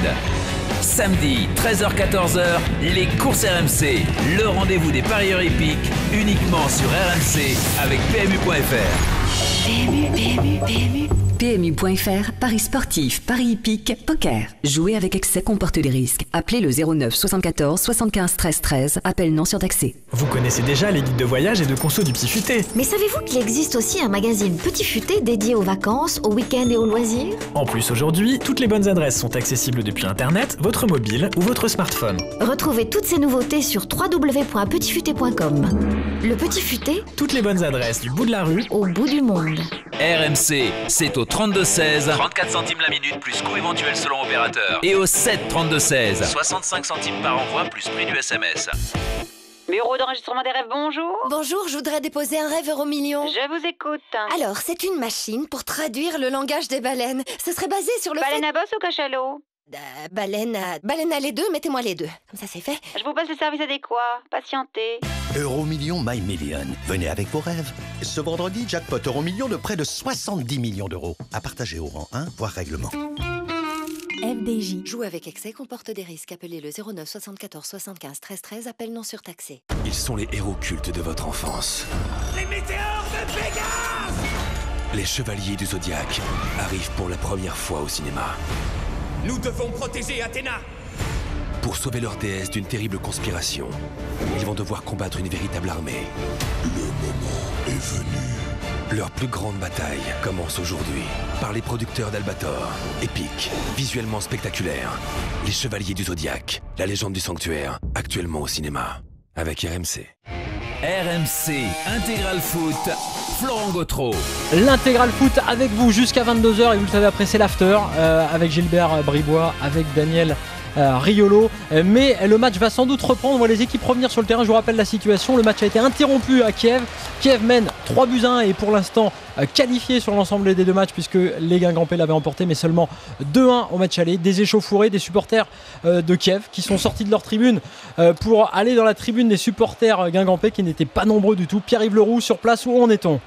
Speaker 5: Samedi, 13h-14h, les courses RMC, le rendez-vous des parieurs hippiques, uniquement sur RMC avec PMU.fr.
Speaker 8: PMU. PMU.fr, paris sportif, paris hippique, poker. Jouer avec excès comporte des risques. Appelez le 09 74 75 13 13. Appel non surtaxé.
Speaker 13: Vous connaissez déjà les guides de voyage et de conso du Petit Futé.
Speaker 14: Mais savez-vous qu'il existe aussi un magazine Petit Futé dédié aux vacances, aux week-ends et aux loisirs ?
Speaker 13: En plus, aujourd'hui, toutes les bonnes adresses sont accessibles depuis Internet, votre mobile ou votre smartphone.
Speaker 14: Retrouvez toutes ces nouveautés sur www.petitfuté.com. Le Petit Futé,
Speaker 13: toutes les bonnes adresses du bout de la rue
Speaker 14: au bout du monde.
Speaker 5: RMC, c'est au 32-16, 34 centimes la minute plus coût éventuel selon opérateur. Et au 7-32-16, 65 centimes par envoi plus prix du SMS.
Speaker 15: Bureau d'enregistrement des rêves, bonjour.
Speaker 26: Bonjour, je voudrais déposer un rêve €1 million.
Speaker 15: Je vous écoute.
Speaker 26: Alors, c'est une machine pour traduire le langage des baleines. Ce serait basé sur le
Speaker 15: Baleine à bosse ou cachalot?
Speaker 26: Baleine à les deux, mettez-moi les deux. Comme ça, c'est fait.
Speaker 15: Je vous passe le service adéquat. Patientez.
Speaker 22: €million My Million. Venez avec vos rêves. Ce vendredi, jackpot €million de près de 70 millions d'euros. À partager au rang 1, voire règlement.
Speaker 26: FDJ. Jouer avec excès comporte des risques. Appelez le 09 74 75 13 13. Appel non surtaxé.
Speaker 22: Ils sont les héros cultes de votre enfance.
Speaker 27: Les météores de Pégase!
Speaker 22: Les Chevaliers du Zodiaque arrivent pour la première fois au cinéma.
Speaker 27: Nous devons protéger Athéna.
Speaker 1: Pour sauver leur déesse d'une terrible conspiration, ils vont devoir combattre une véritable armée.
Speaker 2: Le moment est venu.
Speaker 1: Leur plus grande bataille commence aujourd'hui par les producteurs d'Albator. Épique, visuellement spectaculaire. Les Chevaliers du Zodiaque, la légende du sanctuaire, actuellement au cinéma, avec RMC.
Speaker 5: RMC Intégral Foot, Florent Gautreau.
Speaker 18: L'Intégral Foot avec vous jusqu'à 22h et vous le savez après c'est l'after avec Gilbert Bribois, avec Daniel Riolo, mais le match va sans doute reprendre. On voit les équipes revenir sur le terrain. Je vous rappelle la situation, le match a été interrompu à Kiev. Kiev mène 3-1 et pour l'instant qualifié sur l'ensemble des deux matchs puisque les Guingampais l'avaient emporté, mais seulement 2-1 au match aller. Des échauffourées, des supporters de Kiev qui sont sortis de leur tribune pour aller dans la tribune des supporters Guingampais qui n'étaient pas nombreux du tout. Pierre-Yves Leroux sur place, où en est-on ?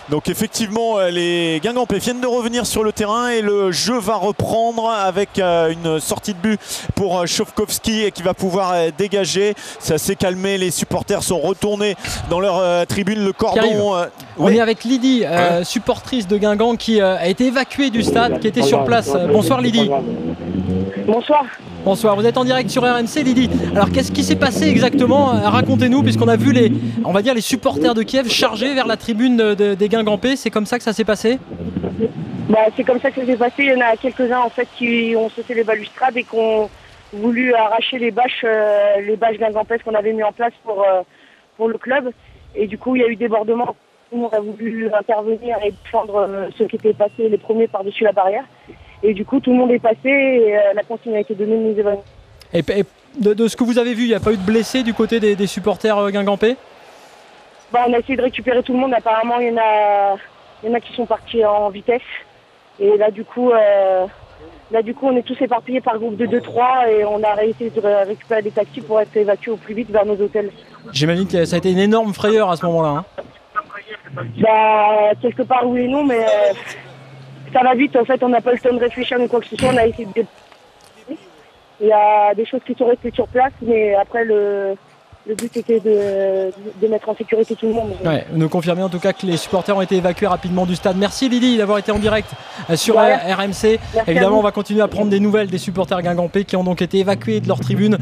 Speaker 17: Donc effectivement les Guingampais viennent de revenir sur le terrain et le jeu va reprendre avec une sortie de but pour Chowkowski qui va pouvoir dégager. Ça s'est calmé, les supporters sont retournés dans leur tribune. Le cordon...
Speaker 18: On est avec Lydie, supportrice de Guingamp qui a été évacuée du stade, qui était sur place. Bonsoir Lydie.
Speaker 3: Bonsoir.
Speaker 18: Bonsoir, vous êtes en direct sur RMC Lydie. Alors qu'est-ce qui s'est passé exactement ? Racontez-nous, puisqu'on a vu les supporters de Kiev chargés vers la tribune des Guingampais. C'est comme ça que ça s'est passé ?
Speaker 3: C'est comme ça que ça s'est passé. Il y en a quelques-uns en fait qui ont sauté les balustrades et qui ont voulu arracher les bâches guingampaises qu'on avait mis en place pour le club. Et du coup, il y a eu débordement. Tout le monde a voulu intervenir et défendre ceux qui étaient passés les premiers par-dessus la barrière. Et du coup, tout le monde est passé et la consigne a été donnée de nous évanouir.
Speaker 18: Et de ce que vous avez vu, il n'y a pas eu de blessés du côté des supporters guingampais ?
Speaker 3: On a essayé de récupérer tout le monde. Apparemment, il y en a qui sont partis en vitesse. Et là, du coup, on est tous éparpillés par groupe de 2-3 et on a essayé de récupérer des taxis pour être évacués au plus vite vers nos hôtels.
Speaker 18: J'imagine que ça a été une énorme frayeur à ce moment-là.
Speaker 3: Quelque part, oui et non, mais... ça va vite, en fait, on n'a pas le temps de réfléchir ni quoi que ce soit, on a essayé de... Il y a des choses qui sont restées sur place, mais après le but était de mettre en sécurité tout le monde.
Speaker 18: Ouais, nous confirmez en tout cas que les supporters ont été évacués rapidement du stade. Merci Lydie d'avoir été en direct sur RMC. Évidemment, on va continuer à prendre des nouvelles des supporters guingampais qui ont donc été évacués de leur tribune.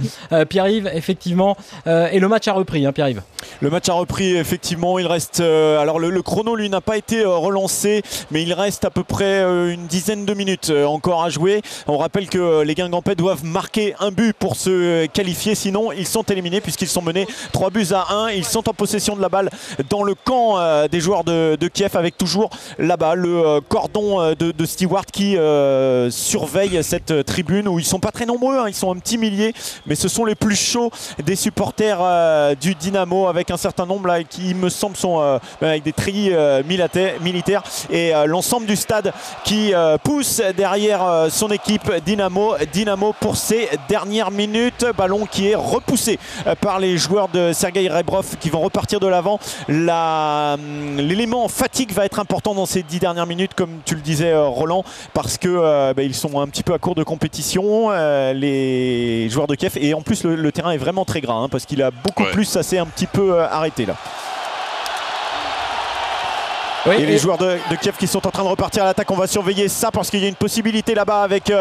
Speaker 18: Pierre-Yves, effectivement, et le match a repris, Pierre-Yves.
Speaker 17: Le match a repris, effectivement. Il reste. Alors, le chrono, lui, n'a pas été relancé, mais il reste à peu près une dizaine de minutes encore à jouer. On rappelle que les Guingampais doivent marquer un but pour se qualifier, sinon ils sont éliminés puisqu'ils sont menés 3-1. Ils sont en possession de la balle dans le camp des joueurs de Kiev, avec toujours là-bas le cordon de Stewart qui surveille cette tribune où ils sont pas très nombreux, ils sont un petit millier, mais ce sont les plus chauds des supporters du Dynamo, avec un certain nombre là, qui, il me semble, sont avec des treillis militaires, et l'ensemble du stade qui pousse derrière son équipe Dynamo pour ces dernières minutes. Ballon qui est repoussé par les joueurs de Sergei Rebrov qui vont repartir de l'avant. L'élément fatigue va être important dans ces 10 dernières minutes, comme tu le disais Roland, parce que ils sont un petit peu à court de compétition, les joueurs de Kiev, et en plus le terrain est vraiment très gras, parce qu'il a beaucoup plus, ça s'est un petit peu arrêté là. Oui, et les joueurs de Kiev qui sont en train de repartir à l'attaque, on va surveiller ça parce qu'il y a une possibilité là-bas avec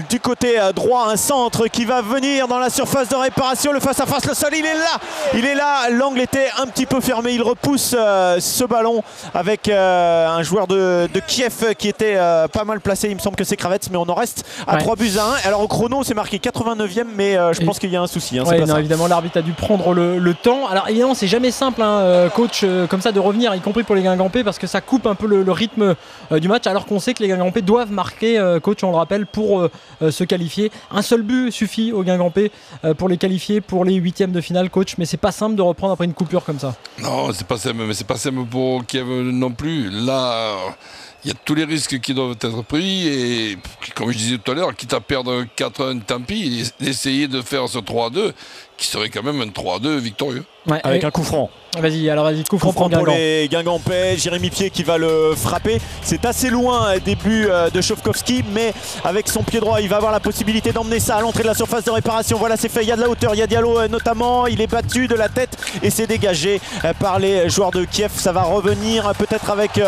Speaker 17: du côté droit un centre qui va venir dans la surface de réparation. Le face-à-face, le sol, il est là, l'angle était un petit peu fermé, il repousse ce ballon avec un joueur de Kiev qui était pas mal placé, il me semble que c'est Kravets, mais on en reste à 3-1. Alors au chrono c'est marqué 89e, mais je pense qu'il y a un souci.
Speaker 18: Évidemment l'arbitre a dû prendre le temps. Alors évidemment c'est jamais simple, coach, comme ça de revenir, y compris pour les Guingampais, parce que ça coupe un peu le rythme du match, alors qu'on sait que les Guingampais doivent marquer, coach, on le rappelle, pour se qualifier. Un seul but suffit aux Guingampais pour les qualifier pour les huitièmes de finale, coach, mais c'est pas simple de reprendre après une coupure comme ça.
Speaker 25: Non, c'est pas simple, mais c'est pas simple pour Kiev non plus. Là, il y a tous les risques qui doivent être pris, et comme je disais tout à l'heure, quitte à perdre 4-1, tant pis, essayer de faire ce 3-2 qui serait quand même un 3-2 victorieux.
Speaker 17: avec un coup franc.
Speaker 18: Vas-y, coup franc
Speaker 17: pour les Guingampais. Jérémy Pied qui va le frapper. C'est assez loin, début de Chowkowski, mais avec son pied droit, il va avoir la possibilité d'emmener ça à l'entrée de la surface de réparation. Voilà, c'est fait. Il y a de la hauteur. Il y a Diallo notamment. Il est battu de la tête et c'est dégagé par les joueurs de Kiev. Ça va revenir peut-être avec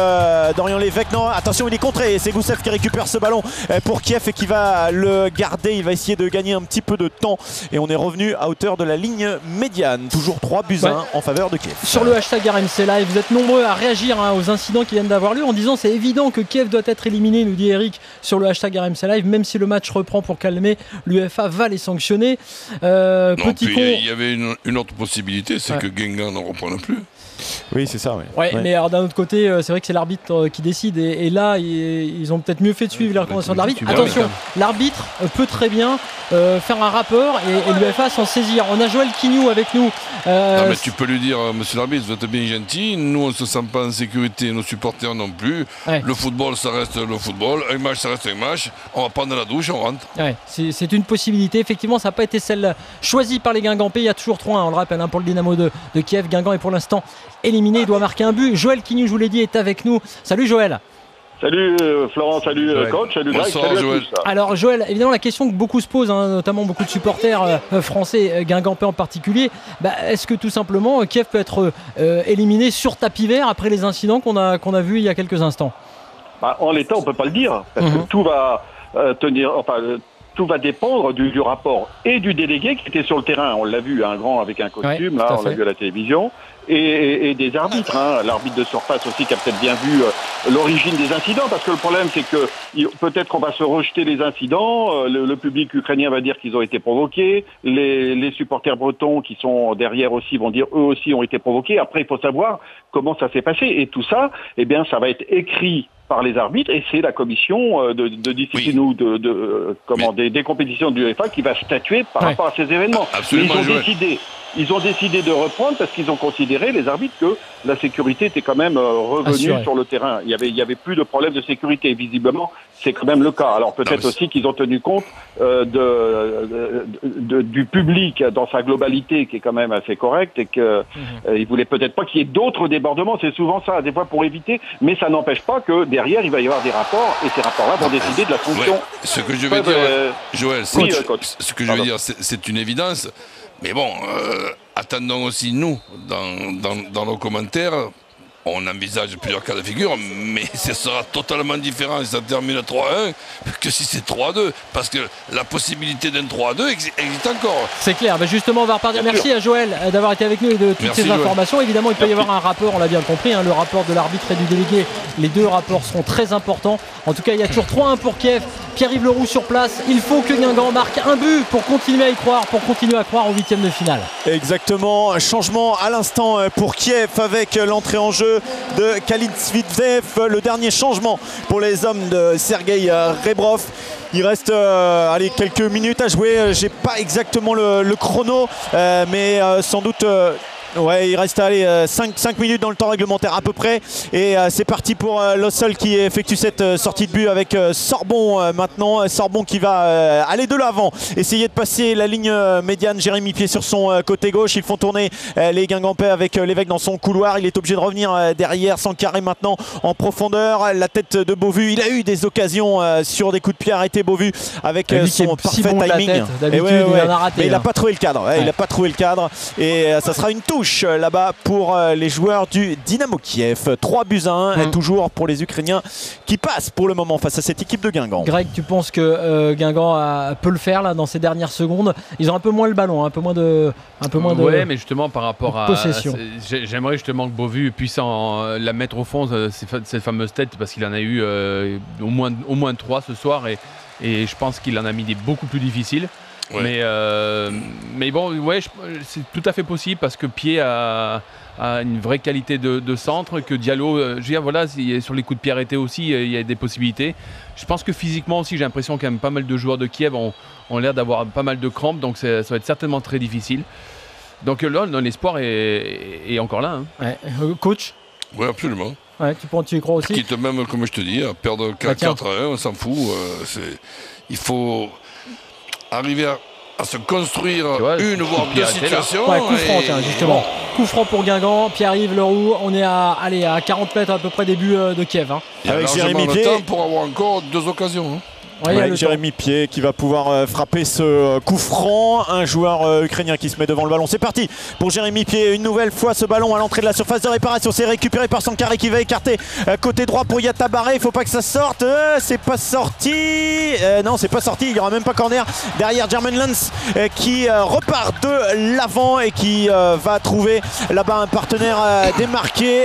Speaker 17: Dorian Lévesque. Non, attention, il est contré. C'est Goussev qui récupère ce ballon pour Kiev et qui va le garder. Il va essayer de gagner un petit peu de temps. Et on est revenu à hauteur de la ligne médiane. Toujours 3-1 en faveur de Kiev.
Speaker 18: Sur le hashtag RMC Live, vous êtes nombreux à réagir aux incidents qui viennent d'avoir lieu en disant c'est évident que Kiev doit être éliminé, nous dit Eric sur le hashtag RMC Live, même si le match reprend pour calmer, l'UEFA va les sanctionner.
Speaker 25: Il y avait une autre possibilité, c'est que Guingamp n'en reprenne plus.
Speaker 17: Oui, c'est ça.
Speaker 18: Mais alors d'un autre côté, c'est vrai que c'est l'arbitre qui décide et là, ils ont peut-être mieux fait de suivre les recommandations de l'arbitre. Attention, l'arbitre peut très bien faire un rapport et l'UEFA s'en saisir. On a Joël Quignou avec nous.
Speaker 25: Non, mais tu peux lui dire, monsieur l'arbitre, vous êtes bien gentil, nous on ne se sent pas en sécurité, nos supporters non plus. Le football, ça reste le football, un match, ça reste un match. On va prendre la douche, on rentre.
Speaker 18: C'est une possibilité. Effectivement, ça n'a pas été celle choisie par les Guingampais. Il y a toujours 3-1, on le rappelle, pour le Dynamo de Kiev. Guingamp est pour l'instant éliminé, il doit marquer un but. Joël Quignou, je vous l'ai dit, est avec nous. Salut Joël.
Speaker 4: Salut Florent, salut coach, salut Greg, salut
Speaker 25: Joël.
Speaker 4: à tous.
Speaker 18: Alors Joël, évidemment la question que beaucoup se posent, notamment beaucoup de supporters français, Guingampais en particulier, est-ce que tout simplement Kiev peut être éliminé sur tapis vert après les incidents qu'on a vus il y a quelques instants?
Speaker 4: En l'état on ne peut pas le dire, parce que tout va tout va dépendre du rapport et du délégué qui était sur le terrain. On l'a vu, un grand avec un costume, là, on l'a vu à la télévision, et des arbitres. L'arbitre de surface aussi qui a peut-être bien vu l'origine des incidents, parce que le problème c'est que peut-être qu'on va se rejeter les incidents, le public ukrainien va dire qu'ils ont été provoqués, les supporters bretons qui sont derrière aussi vont dire eux aussi ont été provoqués. Après il faut savoir comment ça s'est passé, et tout ça, eh bien ça va être écrit par les arbitres, et c'est la commission de discipline ou des compétitions de l'UEFA qui va statuer par rapport à ces événements.
Speaker 25: Absolument,
Speaker 4: ils ont décidé de reprendre parce qu'ils ont considéré, les arbitres, que la sécurité était quand même revenue sur le terrain. Il y avait plus de problème de sécurité. Et visiblement, c'est quand même le cas. Alors peut-être aussi qu'ils ont tenu compte du public dans sa globalité, qui est quand même assez correct, et qu'ils voulaient peut-être pas qu'il y ait d'autres débordements. C'est souvent ça, des fois pour éviter, mais ça n'empêche pas que derrière il va y avoir des rapports, et ces rapports-là vont décider de la fonction.
Speaker 25: Ce que je veux dire, Joël, c'est une évidence. Mais bon, attendons aussi, nous, dans nos commentaires, on envisage plusieurs cas de figure, mais ce sera totalement différent si ça termine 3-1 que si c'est 3-2, parce que la possibilité d'un 3-2 existe encore.
Speaker 18: C'est clair, justement on va repartir. Merci à Joël d'avoir été avec nous et de toutes ces informations. Évidemment il peut y avoir un rapport, on l'a bien compris, le rapport de l'arbitre et du délégué, les deux rapports seront très importants. En tout cas il y a toujours 3-1 pour Kiev. Pierre-Yves Leroux sur place, il faut que Guingamp marque un but pour continuer à y croire, pour continuer à croire au 8e de finale.
Speaker 17: Exactement, changement à l'instant pour Kiev avec l'entrée en jeu de Khalid Svitsev, le dernier changement pour les hommes de Sergei Rebrov. Il reste quelques minutes à jouer, j'ai pas exactement le chrono, mais sans doute... il reste 5 minutes dans le temps réglementaire à peu près, et c'est parti pour Lossol qui effectue cette sortie de but avec Sorbon maintenant. Sorbon qui va aller de l'avant, essayer de passer la ligne médiane. Jérémy Pied sur son côté gauche, ils font tourner les Guingampais avec Lévesque dans son couloir. Il est obligé de revenir derrière, Sankaré maintenant en profondeur, la tête de Beauvu. Il a eu des occasions sur des coups de pied arrêtés, Beauvu, avec son parfait timing. Mais il n'a pas trouvé le cadre, il n'a pas trouvé le cadre, et ça sera une touche là-bas pour les joueurs du Dynamo Kiev. 3-1, toujours pour les Ukrainiens qui passent pour le moment face à cette équipe de Guingamp.
Speaker 18: Greg, tu penses que Guingamp peut le faire là dans ces dernières secondes? Ils ont un peu moins le ballon, un peu moins de
Speaker 20: ouais, mais justement par rapport à
Speaker 18: possession.
Speaker 20: J'aimerais justement que Beauvu puisse la mettre au fond, cette fameuse tête, parce qu'il en a eu au moins 3 ce soir, et je pense qu'il en a mis des beaucoup plus difficiles. Ouais. Mais bon, c'est tout à fait possible, parce que Pied a une vraie qualité de centre, que Diallo, sur les coups de pied arrêtés aussi, il y a des possibilités. Je pense que physiquement aussi, j'ai l'impression quand même pas mal de joueurs de Kiev ont l'air d'avoir pas mal de crampes, donc ça va être certainement très difficile. Donc là, l'espoir est encore là.
Speaker 18: Coach?
Speaker 25: Oui, absolument.
Speaker 18: Tu y crois aussi?
Speaker 25: Quitte même, comme je te dis, à perdre 4-1, on s'en fout. Il faut arriver à se construire une voire deux situations.
Speaker 18: Coup franc, justement. coup franc pour Guingamp. Pierre-Yves Leroux, on est à 40 mètres à peu près des buts de Kiev.
Speaker 25: Il y a largement le temps pour avoir encore 2 occasions.
Speaker 17: Jérémy Pied qui va pouvoir frapper ce coup franc. Un joueur ukrainien qui se met devant le ballon. C'est parti pour Jérémy Pied. Une nouvelle fois ce ballon à l'entrée de la surface de réparation. C'est récupéré par Sankharé qui va écarter côté droit pour Yatabaré. Il ne faut pas que ça sorte. C'est pas sorti. Non, c'est pas sorti. Il n'y aura même pas corner. Derrière Jermaine Lens qui repart de l'avant et qui va trouver là-bas un partenaire démarqué.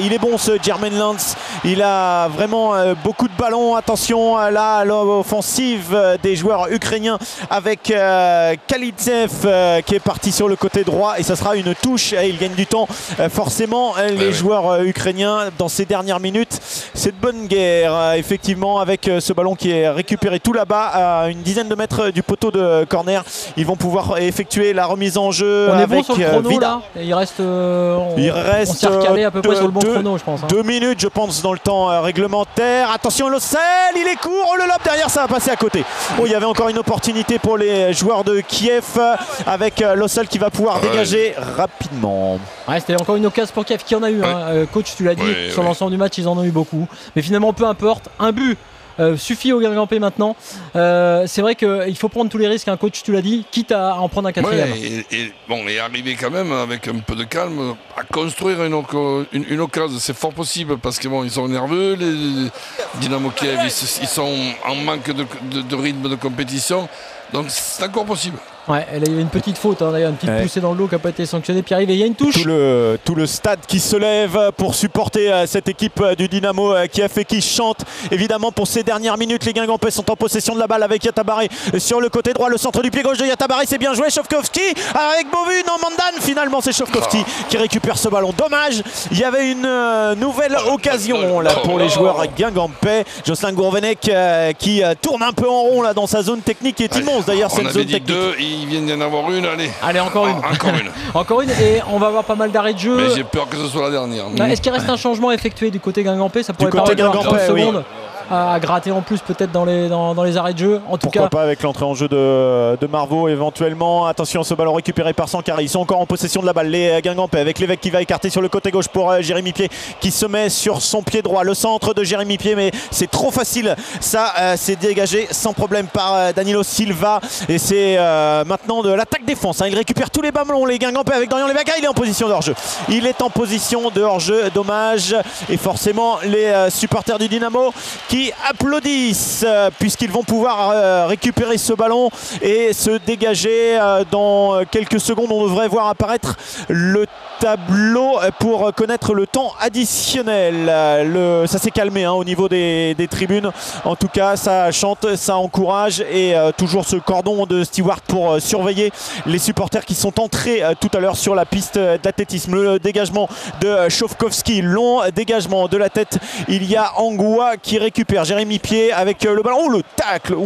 Speaker 17: Il est bon ce Jermaine Lens. Il a vraiment beaucoup de ballons. Attention là, offensive des joueurs ukrainiens avec Kalitsev qui est parti sur le côté droit et ça sera une touche et il gagne du temps forcément les joueurs ukrainiens dans ces dernières minutes. C'est de bonne guerre effectivement avec ce ballon qui est récupéré tout là-bas à une dizaine de mètres du poteau de corner. Ils vont pouvoir effectuer la remise en jeu.
Speaker 18: On
Speaker 17: avec
Speaker 18: est bon sur le chrono
Speaker 17: Vida.
Speaker 18: Là. Il reste on s'est recalé à peu près sur le bon chrono je pense.
Speaker 17: 2 minutes je pense dans le temps réglementaire. Attention Lossel, il est court, le lob derrière, ça va passer à côté. Oh, il y avait encore une opportunité pour les joueurs de Kiev avec Lossel qui va pouvoir dégager rapidement.
Speaker 18: Ouais, c'était encore une occasion pour Kiev qui en a eu. Coach, tu l'as dit, sur l'ensemble du match, ils en ont eu beaucoup. Mais finalement, peu importe, un but suffit au Guingampais maintenant. C'est vrai qu'il faut prendre tous les risques, coach, tu l'as dit, quitte à en prendre un quatrième.
Speaker 25: Et arriver quand même avec un peu de calme à construire une occasion. C'est fort possible parce que ils sont nerveux, les Dynamo Kiev, ils sont en manque de rythme de compétition. Donc c'est encore possible.
Speaker 18: Ouais, là, il y avait une petite faute, d'ailleurs, une petite poussée dans le dos qui n'a pas été sanctionnée. Pierre-Yves, il y a une touche.
Speaker 17: Tout le stade qui se lève pour supporter cette équipe du Dynamo Kiev et qui chante évidemment pour ces dernières minutes. Les Guingampais sont en possession de la balle avec Yatabaré sur le côté droit, le centre du pied gauche de Yatabaré, c'est bien joué. Shovkovski avec Beauvu, non Mandan, finalement c'est Shovkovski qui récupère ce ballon. Dommage, il y avait une nouvelle occasion là pour les joueurs Guingampais. Jocelyn Gourvenec qui tourne un peu en rond là dans sa zone technique qui est immense d'ailleurs cette zone technique.
Speaker 25: Il vient d'y en avoir une,
Speaker 18: allez encore une. Encore une et on va avoir pas mal d'arrêt de jeu.
Speaker 25: Mais j'ai peur que ce soit la dernière.
Speaker 18: Est-ce qu'il reste un changement effectué du côté Guingampais? Ça pourrait permettre d'avoir 30 secondes à gratter en plus peut-être dans les arrêts de jeu. En tout
Speaker 17: Pourquoi pas avec l'entrée en jeu de Marvaux éventuellement. Attention, ce ballon récupéré par Sankharé. Ils sont encore en possession de la balle, les Guingampais, avec l'évêque qui va écarter sur le côté gauche pour Jérémy Pied qui se met sur son pied droit. Le centre de Jérémy Pied, mais c'est trop facile. Ça, c'est dégagé sans problème par Danilo Silva. Et c'est maintenant de l'attaque-défense. Il récupère tous les ballons, les Guingampais avec Dorian Levaca. Il est en position de hors-jeu. Il est en position de hors-jeu. Dommage. Et forcément, les supporters du Dynamo qui applaudissent puisqu'ils vont pouvoir récupérer ce ballon et se dégager. Dans quelques secondes, on devrait voir apparaître le tableau pour connaître le temps additionnel. Ça s'est calmé au niveau des tribunes. En tout cas, ça chante, ça encourage et toujours ce cordon de Stewart pour surveiller les supporters qui sont entrés tout à l'heure sur la piste d'athlétisme. Le dégagement de Shovkovski, long dégagement de la tête. Il y a Angoua qui récupère Jérémy Pied avec le ballon. Oh, le tacle,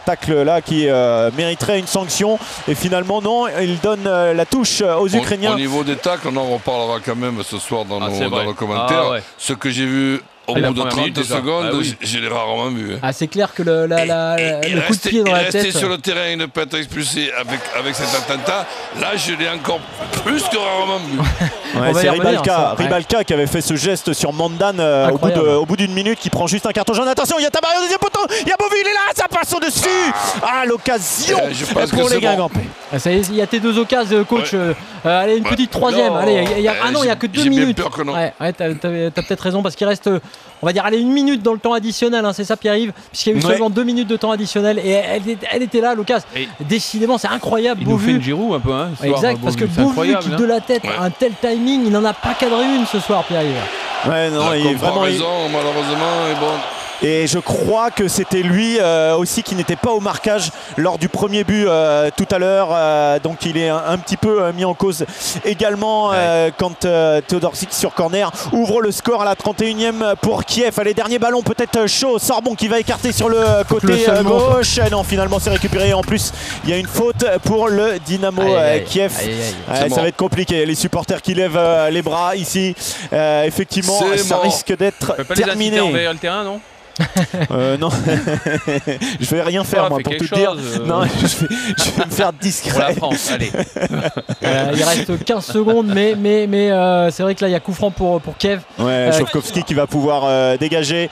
Speaker 17: tacle là qui mériterait une sanction et finalement non, il donne la touche aux Ukrainiens.
Speaker 25: Au niveau des tacles, on en reparlera quand même ce soir dans nos commentaires. Ce que j'ai vu au bout de 30 secondes, je l'ai rarement vu.
Speaker 18: C'est clair que le coup de pied dans la tête.
Speaker 25: Rester sur le terrain et ne pas être expulsé avec cet attentat, là je l'ai encore plus que rarement vu.
Speaker 17: C'est Ribalka qui avait fait ce geste sur Mandan au bout d'une minute, qui prend juste un carton jaune. Attention, il y a Tabaré au deuxième poteau, il y a Beauvu, il est là, ça passe au-dessus. L'occasion pour les Guingampais.
Speaker 18: Il y a tes deux occasions, coach. Allez, une petite troisième. Allez, il n'y a que 2 minutes.
Speaker 25: J'ai peur que non.
Speaker 18: T'as peut-être raison parce qu'il reste, on va dire, 1 minute dans le temps additionnel. C'est ça, Pierre-Yves, puisqu'il y a eu seulement 2 minutes de temps additionnel et elle était là, l'occasion. Décidément, c'est incroyable.
Speaker 20: Il nous fait une Giroud un peu.
Speaker 18: Exact, parce que Beauvu qui de la tête, un tel timing, il n'en a pas cadré une ce soir, Pierre-Yves.
Speaker 17: Ouais, non, il est vraiment
Speaker 25: raison, malheureusement, et bon.
Speaker 17: Et je crois que c'était lui aussi qui n'était pas au marquage lors du premier but tout à l'heure. Donc il est un petit peu mis en cause également quand Todorczyk sur corner ouvre le score à la 31e pour Kiev. Allez, dernier ballon peut-être chaud. Sorbon qui va écarter sur le côté gauche. Non, finalement c'est récupéré. En plus, il y a une faute pour le Dynamo Kiev. Ça va être compliqué. Les supporters qui lèvent les bras ici. Effectivement, ça risque d'être terminé.
Speaker 20: On peut pas les inciter envers le terrain, non ?
Speaker 17: Non, je vais rien faire moi pour te dire. Non, je vais me faire discret.
Speaker 20: Pour la France, allez.
Speaker 18: Il reste 15 secondes, mais c'est vrai que là il y a coup franc pour Kiev.
Speaker 17: Ouais, Shovkovski qui va pouvoir dégager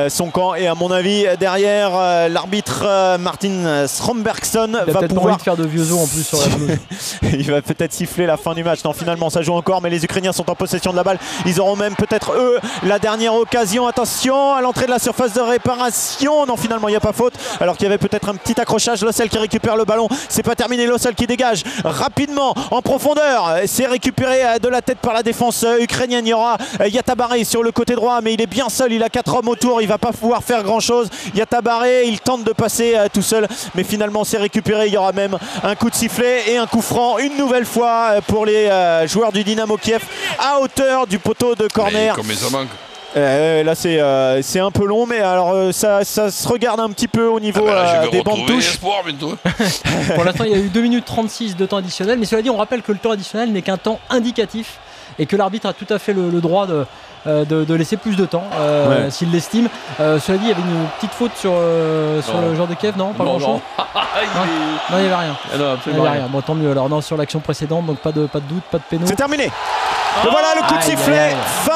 Speaker 17: son camp et à mon avis derrière l'arbitre Martin Strombergson va
Speaker 18: pouvoir envie de faire de vieux os en plus sur la pelouse.
Speaker 17: Il va peut-être siffler la fin du match. Non, finalement ça joue encore, mais les Ukrainiens sont en possession de la balle. Ils auront même peut-être eux la dernière occasion. Attention à l'entrée de la surface de réparation. Non, finalement il n'y a pas faute, alors qu'il y avait peut-être un petit accrochage. Lossel qui récupère le ballon, c'est pas terminé. Lossel qui dégage rapidement en profondeur, c'est récupéré de la tête par la défense ukrainienne. Il y aura Yatabaré sur le côté droit, mais il est bien seul, il a 4 hommes autour, il va pas pouvoir faire grand chose. Yatabaré, il tente de passer tout seul, mais finalement c'est récupéré. Il y aura même un coup de sifflet et un coup franc une nouvelle fois pour les joueurs du Dynamo Kiev à hauteur du poteau de corner.
Speaker 25: Comme ça manque.
Speaker 17: Là c'est un peu long, mais alors ça se regarde un petit peu au niveau des bandes touches.
Speaker 18: Pour l'instant il y a eu 2 minutes 36 de temps additionnel, mais cela dit on rappelle que le temps additionnel n'est qu'un temps indicatif et que l'arbitre a tout à fait le droit de laisser plus de temps s'il l'estime. Cela dit il y avait une petite faute sur le joueur de Kiev, non? Pas grand chose. Non, il n'y avait rien.
Speaker 20: Non, absolument rien.
Speaker 18: Bon, tant mieux alors. Non, sur l'action précédente, donc pas de doute, pas de péno.
Speaker 17: C'est terminé. Voilà le coup de sifflet. Fin